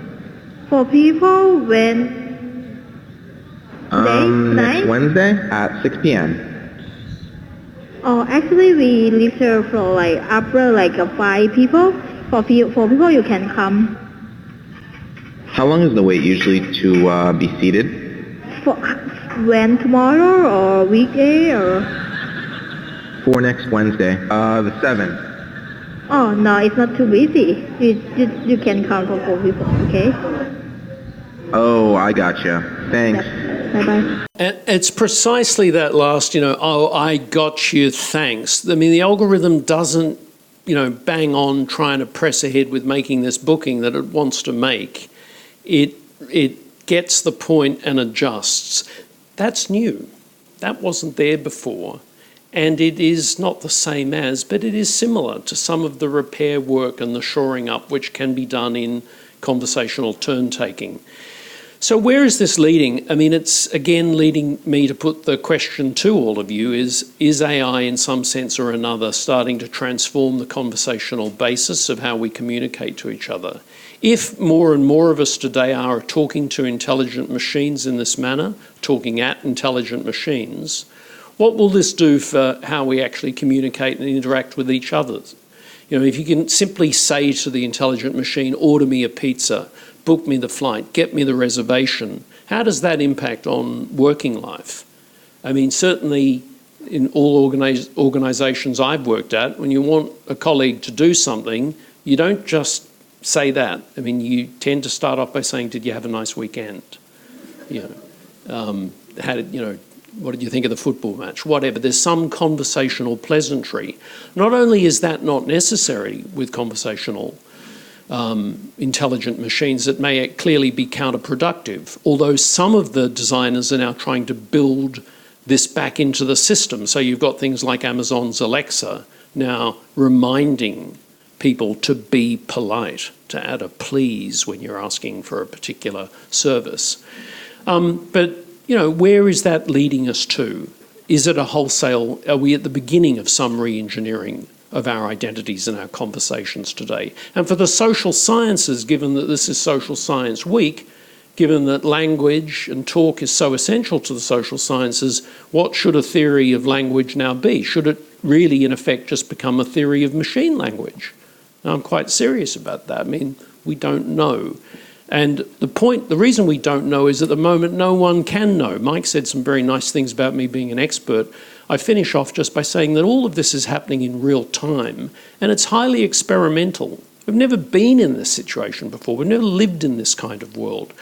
4 people when? Next Wednesday at 6 p.m. Oh, actually we leave here for after 5 people. For 4 people you can come. How long is the wait usually to be seated? For when, tomorrow or weekday or? For next Wednesday, the 7th. Oh no, it's not too busy. You can come for 4 people, okay? Oh, I gotcha. Thanks. Bye-bye. And it's precisely that last, oh, I got you, thanks. I mean, the algorithm doesn't, bang on trying to press ahead with making this booking that it wants to make. It gets the point and adjusts. That's new. That wasn't there before. And it is not the same as, but it is similar to some of the repair work and the shoring up which can be done in conversational turn-taking. So where is this leading? I mean, it's again leading me to put the question to all of you is AI in some sense or another starting to transform the conversational basis of how we communicate to each other? If more and more of us today are talking to intelligent machines in this manner, talking at intelligent machines, what will this do for how we actually communicate and interact with each other? If you can simply say to the intelligent machine, order me a pizza, book me the flight, get me the reservation, how does that impact on working life? I mean, certainly in all organisations I've worked at, when you want a colleague to do something, you don't just say that. I mean, you tend to start off by saying, did you have a nice weekend? What did you think of the football match? Whatever. There's some conversational pleasantry. Not only is that not necessary with conversational intelligent machines, it may clearly be counterproductive, although some of the designers are now trying to build this back into the system. So you've got things like Amazon's Alexa now reminding people to be polite, to add a please when you're asking for a particular service. But where is that leading us to? Is it a wholesale? Are we at the beginning of some re-engineering of our identities and our conversations today? And for the social sciences, given that this is Social Science Week, given that language and talk is so essential to the social sciences, what should a theory of language now be? Should it really, in effect, just become a theory of machine language? Now, I'm quite serious about that. I mean, we don't know. And the reason we don't know is at the moment no one can know. Mike said some very nice things about me being an expert. I finish off just by saying that all of this is happening in real time and it's highly experimental. We've never been in this situation before. We've never lived in this kind of world.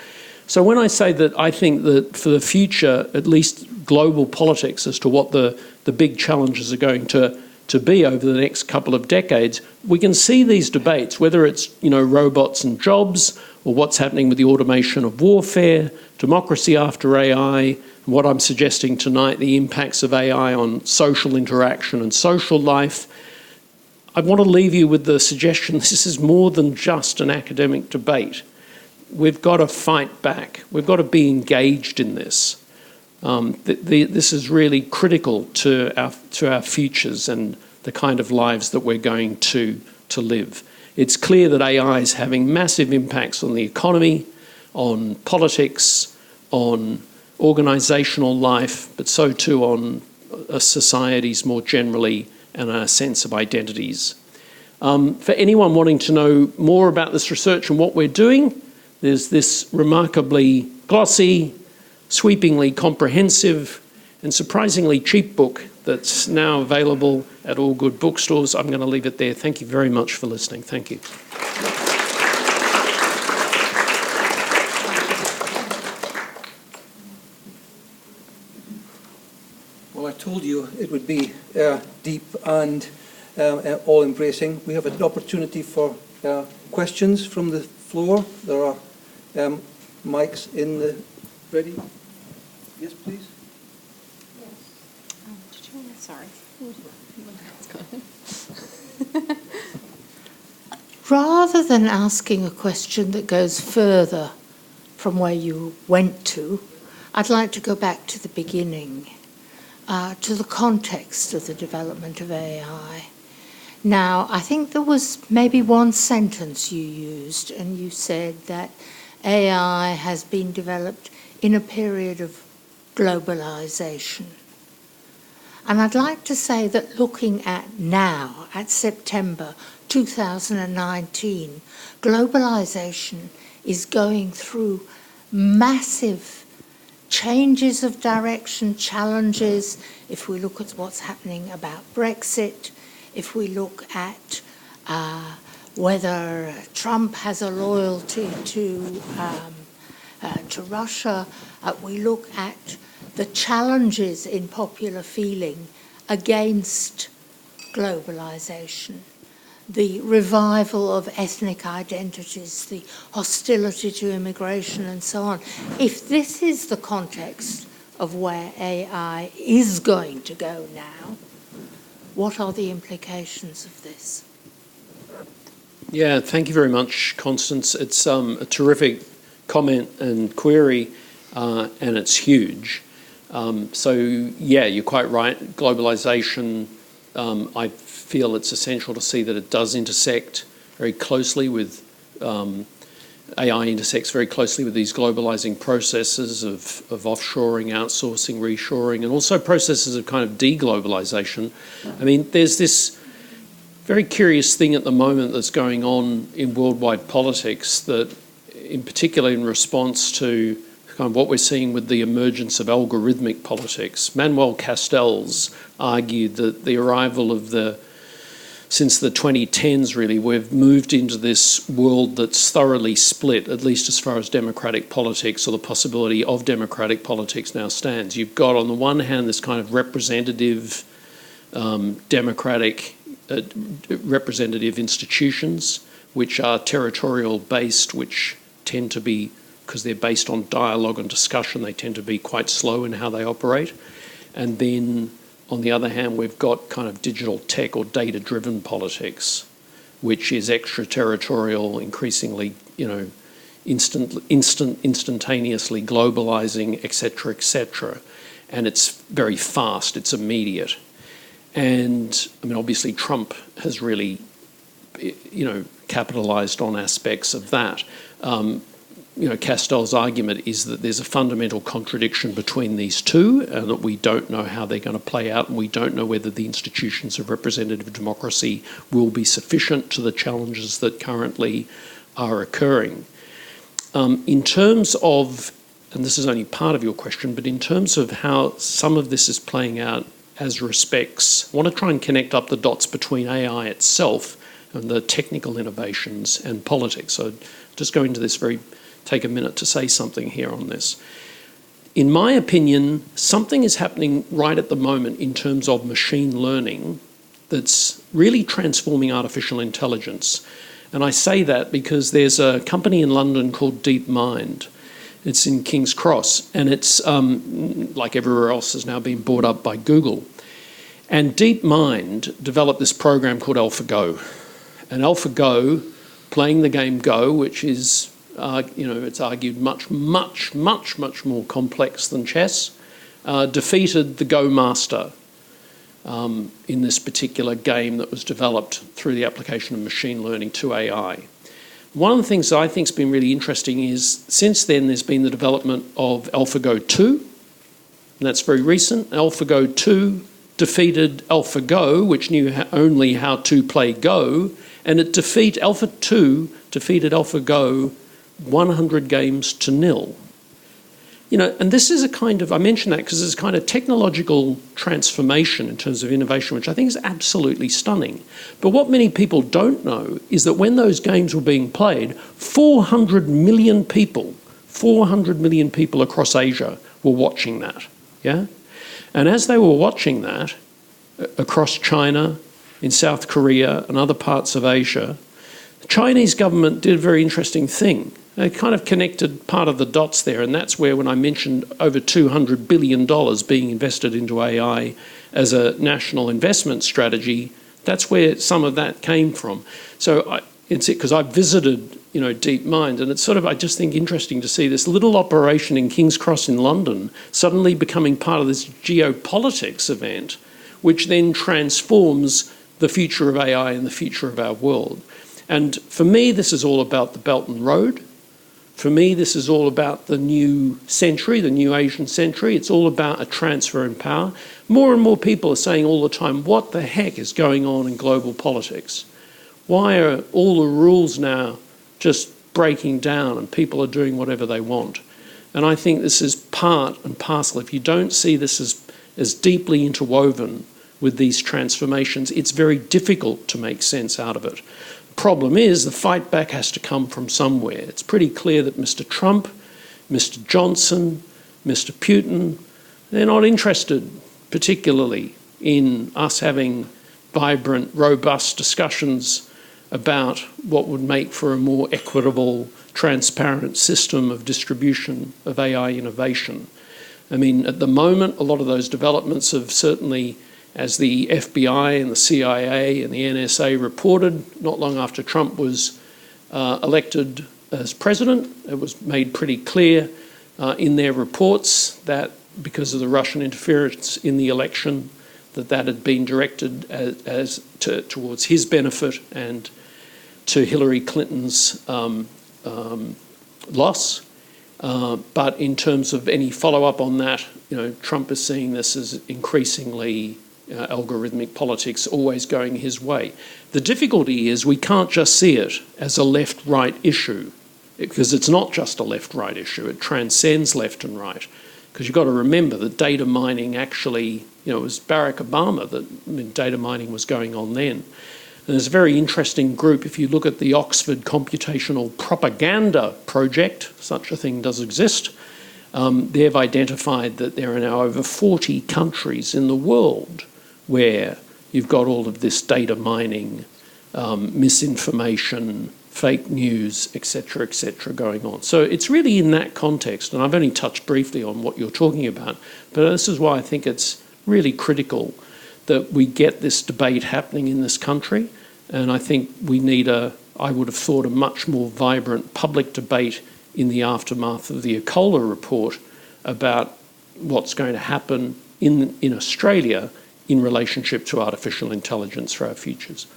So when I say that I think that for the future, at least global politics as to what the big challenges are going to to be over the next couple of decades, we can see these debates, whether it's, robots and jobs, or what's happening with the automation of warfare, democracy after AI, and what I'm suggesting tonight, the impacts of AI on social interaction and social life. I want to leave you with the suggestion this is more than just an academic debate. We've got to fight back. We've got to be engaged in this. This is really critical to our futures and the kind of lives that we're going to live. It's clear that AI is having massive impacts on the economy, on politics, on organisational life, but so too on societies more generally and our sense of identities. For anyone wanting to know more about this research and what we're doing, there's this remarkably glossy, sweepingly comprehensive and surprisingly cheap book that's now available at all good bookstores. I'm going to leave it there. Thank you very much for listening. Thank you. Well, I told you it would be deep and all-embracing. We have an opportunity for questions from the floor. There are mics in the ready. Yes, please. Did you want to? Sorry. Rather than asking a question that goes further from where you went to, I'd like to go back to the beginning, to the context of the development of AI. Now, I think there was maybe one sentence you used, and you said that AI has been developed in a period of globalization. And I'd like to say that looking at now, at September 2019, globalization is going through massive changes of direction, challenges. If we look at what's happening about Brexit, if we look at whether Trump has a loyalty to Russia, we look at the challenges in popular feeling against globalization, the revival of ethnic identities, the hostility to immigration and so on. If this is the context of where AI is going to go now, what are the implications of this? Yeah, thank you very much, Constance. It's a terrific comment and query, and it's huge. So, yeah, you're quite right. Globalisation, I feel it's essential to see that it does intersect very closely with, AI intersects very closely with these globalising processes of offshoring, outsourcing, reshoring, and also processes of kind of deglobalisation. I mean, there's this very curious thing at the moment that's going on in worldwide politics that, in particular in response to kind of what we're seeing with the emergence of algorithmic politics. Manuel Castells argued that the arrival of since the 2010s really, we've moved into this world that's thoroughly split, at least as far as democratic politics or the possibility of democratic politics now stands. You've got on the one hand this kind of representative representative institutions which are territorial based, which tend to be, because they're based on dialogue and discussion, they tend to be quite slow in how they operate. And then on the other hand, we've got kind of digital tech or data-driven politics, which is extraterritorial, increasingly, instantaneously globalizing, etc., etc. And it's very fast, it's immediate. And I mean, obviously Trump has really, capitalized on aspects of that. Castell's argument is that there's a fundamental contradiction between these two, and that we don't know how they're going to play out, and we don't know whether the institutions of representative democracy will be sufficient to the challenges that currently are occurring. In terms of, and this is only part of your question, but in terms of how some of this is playing out as respects, I want to try and connect up the dots between AI itself and the technical innovations and politics. So just go into this take a minute to say something here on this. In my opinion, something is happening right at the moment in terms of machine learning that's really transforming artificial intelligence. And I say that because there's a company in London called DeepMind. It's in King's Cross, and it's, like everywhere else, has now been bought up by Google. And DeepMind developed this program called AlphaGo. And AlphaGo, playing the game Go, which is, it's argued much more complex than chess, defeated the Go master in this particular game that was developed through the application of machine learning to AI. One of the things that I think has been really interesting is since then there's been the development of AlphaGo 2, and that's very recent. AlphaGo 2 defeated AlphaGo, which knew only how to play Go, and Alpha 2 defeated AlphaGo 100 games to nil. And this is a kind of, I mention that because it's a kind of technological transformation in terms of innovation, which I think is absolutely stunning. But what many people don't know is that when those games were being played, 400 million people across Asia were watching that, yeah? And as they were watching that, across China, in South Korea and other parts of Asia, the Chinese government did a very interesting thing. They kind of connected part of the dots there, and that's where when I mentioned over $200 billion being invested into AI as a national investment strategy, that's where some of that came from. So it's because I visited, DeepMind, and it's sort of, I just think, interesting to see this little operation in King's Cross in London suddenly becoming part of this geopolitics event, which then transforms the future of AI and the future of our world. And for me, this is all about the Belt and Road. For me, this is all about the new century, the new Asian century. It's all about a transfer in power. More and more people are saying all the time, what the heck is going on in global politics? Why are all the rules now just breaking down and people are doing whatever they want? And I think this is part and parcel. If you don't see this as deeply interwoven with these transformations, it's very difficult to make sense out of it. Problem is, the fight back has to come from somewhere. It's pretty clear that Mr. Trump, Mr. Johnson, Mr. Putin, they're not interested particularly in us having vibrant, robust discussions about what would make for a more equitable, transparent system of distribution of AI innovation. I mean, at the moment, a lot of those developments have certainly, as the FBI and the CIA and the NSA reported not long after Trump was elected as president, it was made pretty clear in their reports that because of the Russian interference in the election, that had been directed towards his benefit and to Hillary Clinton's loss. But in terms of any follow-up on that, Trump is seeing this as increasingly algorithmic politics always going his way. The difficulty is we can't just see it as a left-right issue, because it's not just a left-right issue. It transcends left and right. Because you've got to remember that data mining actually, it was Barack Obama that data mining was going on then. And there's a very interesting group, if you look at the Oxford Computational Propaganda Project, such a thing does exist, they've identified that there are now over 40 countries in the world where you've got all of this data mining, misinformation, fake news, etc., going on. So it's really in that context, and I've only touched briefly on what you're talking about, but this is why I think it's really critical that we get this debate happening in this country, and I think we need I would have thought, a much more vibrant public debate in the aftermath of the Ecola report about what's going to happen in Australia in relationship to artificial intelligence for our futures.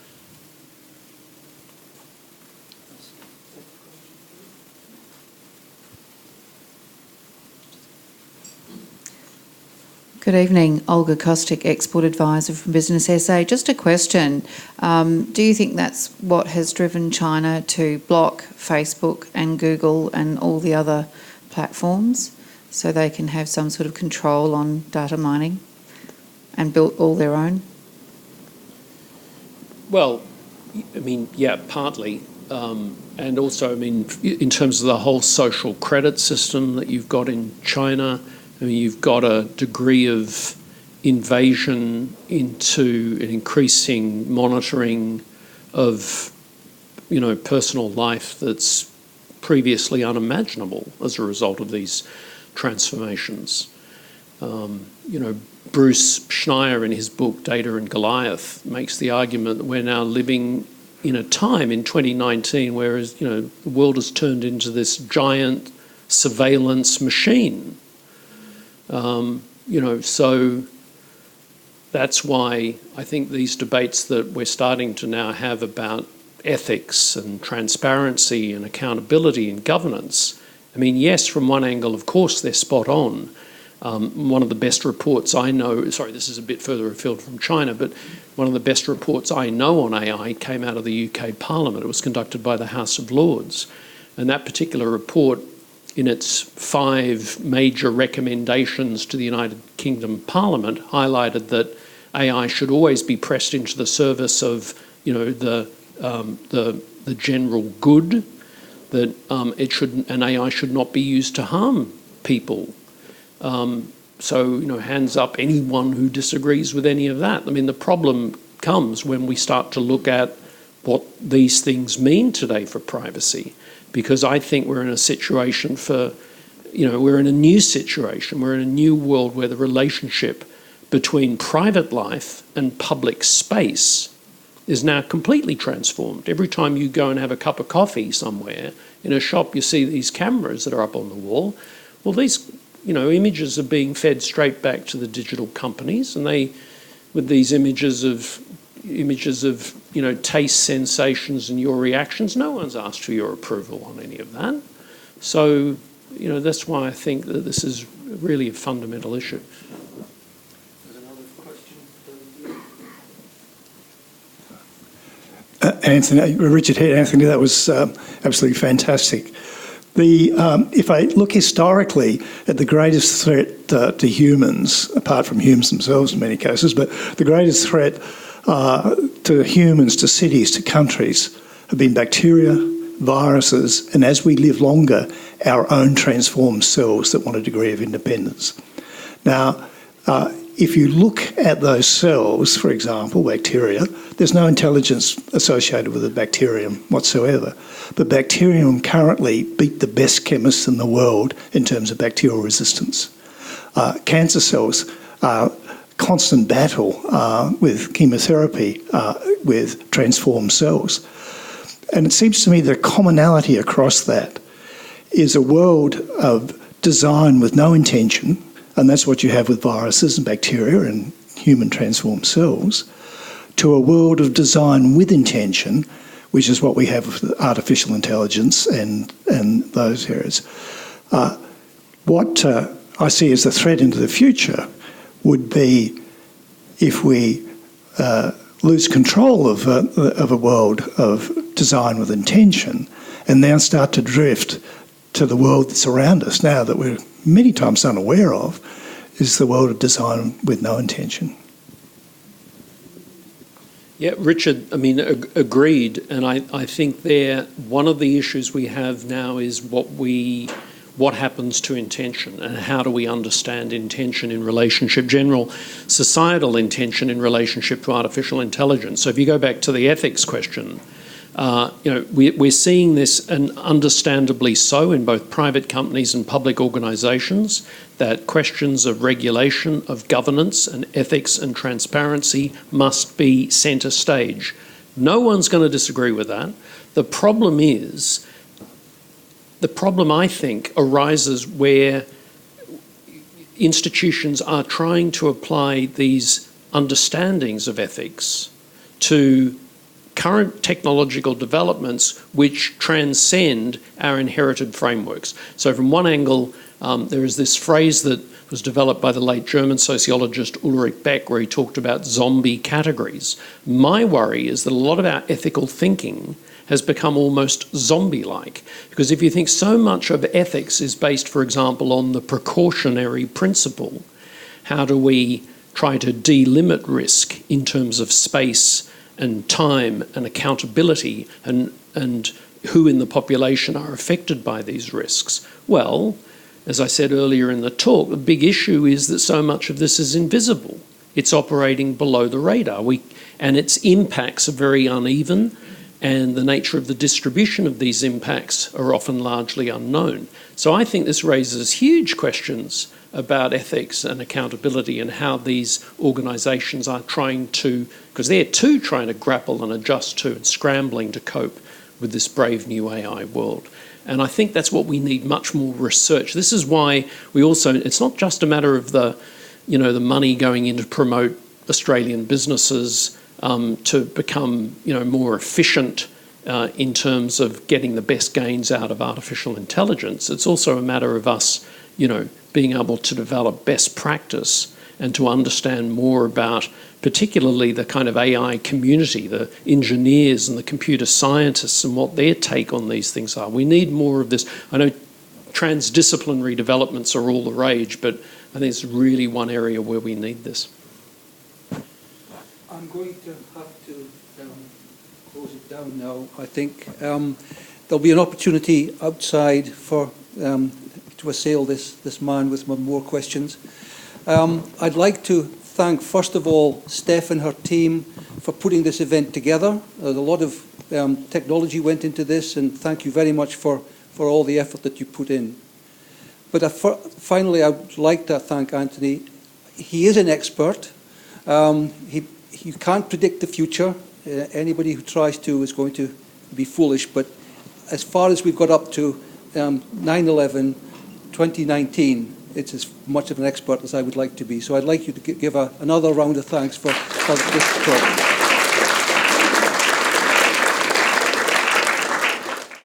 Good evening, Olga Kostic, Export Advisor from Business SA. Just a question. Do you think that's what has driven China to block Facebook and Google and all the other platforms so they can have some sort of control on data mining and build all their own? Well, I mean, yeah, partly. And also, I mean, in terms of the whole social credit system that you've got in China, I mean, you've got a degree of invasion into an increasing monitoring of, personal life that's previously unimaginable as a result of these transformations. Bruce Schneier in his book Data and Goliath makes the argument that we're now living in a time in 2019 whereas the world has turned into this giant surveillance machine. So that's why I think these debates that we're starting to now have about ethics and transparency and accountability and governance, yes, from one angle, of course, they're spot on. One of the best reports I know, sorry, this is a bit further afield from China, but one of the best reports I know on AI came out of the UK Parliament. It was conducted by the House of Lords. And that particular report, in its 5 major recommendations to the United Kingdom Parliament, highlighted that AI should always be pressed into the service of, the general good, that AI should not be used to harm people. Hands up anyone who disagrees with any of that. The problem comes when we start to look at what these things mean today for privacy, because I think we're in a situation we're in a new situation, we're in a new world where the relationship between private life and public space is now completely transformed. Every time you go and have a cup of coffee somewhere in a shop, you see these cameras that are up on the wall. Well, these images are being fed straight back to the digital companies, and they, with these images of taste, sensations, and your reactions, no one's asked for your approval on any of that. So, that's why I think that this is really a fundamental issue. Richard Head, Anthony, that was absolutely fantastic. If I look historically at the greatest threat to humans, apart from humans themselves in many cases, but the greatest threat to humans, to cities, to countries have been bacteria, viruses, and as we live longer, our own transformed cells that want a degree of independence. Now, if you look at those cells, for example, bacteria, there's no intelligence associated with the bacterium whatsoever. But bacterium currently beat the best chemists in the world in terms of bacterial resistance. Cancer cells are constant battle with chemotherapy with transformed cells. And it seems to me the commonality across that is a world of design with no intention, and that's what you have with viruses and bacteria and human transformed cells, to a world of design with intention, which is what we have with artificial intelligence and those areas. What I see as the threat into the future would be if we lose control of a world of design with intention and now start to drift to the world that's around us now that we're many times unaware of, is the world of design with no intention. Yeah, Richard, agreed. And I think one of the issues we have now is what happens to intention and how do we understand intention in relationship, general societal intention in relationship to artificial intelligence. So if you go back to the ethics question, we're seeing this, and understandably so, in both private companies and public organisations, that questions of regulation, of governance and ethics and transparency must be centre stage. No one's going to disagree with that. The problem, I think, arises where institutions are trying to apply these understandings of ethics to current technological developments which transcend our inherited frameworks. So from one angle, there is this phrase that was developed by the late German sociologist Ulrich Beck, where he talked about zombie categories. My worry is that a lot of our ethical thinking has become almost zombie-like, because if you think so much of ethics is based, for example, on the precautionary principle, how do we try to delimit risk in terms of space and time and accountability and who in the population are affected by these risks? Well, as I said earlier in the talk, the big issue is that so much of this is invisible. it's operating below the radar. And its impacts are very uneven, and the nature of the distribution of these impacts are often largely unknown. So I think this raises huge questions about ethics and accountability and how these organisations are trying to, because they're too trying to grapple and adjust to and scrambling to cope with this brave new AI world. And I think that's what we need, much more research. This is why we also, it's not just a matter of the money going in to promote Australian businesses to become, more efficient in terms of getting the best gains out of artificial intelligence. It's also a matter of us, being able to develop best practice and to understand more about particularly the kind of AI community, the engineers and the computer scientists and what their take on these things are. We need more of this. I know transdisciplinary developments are all the rage, but I think it's really one area where we need this. I'm going to have to close it down now. I think there'll be an opportunity outside for to assail this man with more questions. I'd like to thank, first of all, Steph and her team for putting this event together. A lot of technology went into this, and thank you very much for all the effort that you put in. But finally, I would like to thank Anthony. He is an expert. You can't predict the future. Anybody who tries to is going to be foolish. But as far as we've got up to 9/11, 2019, it's as much of an expert as I would like to be. So I'd like you to give another round of thanks for this talk.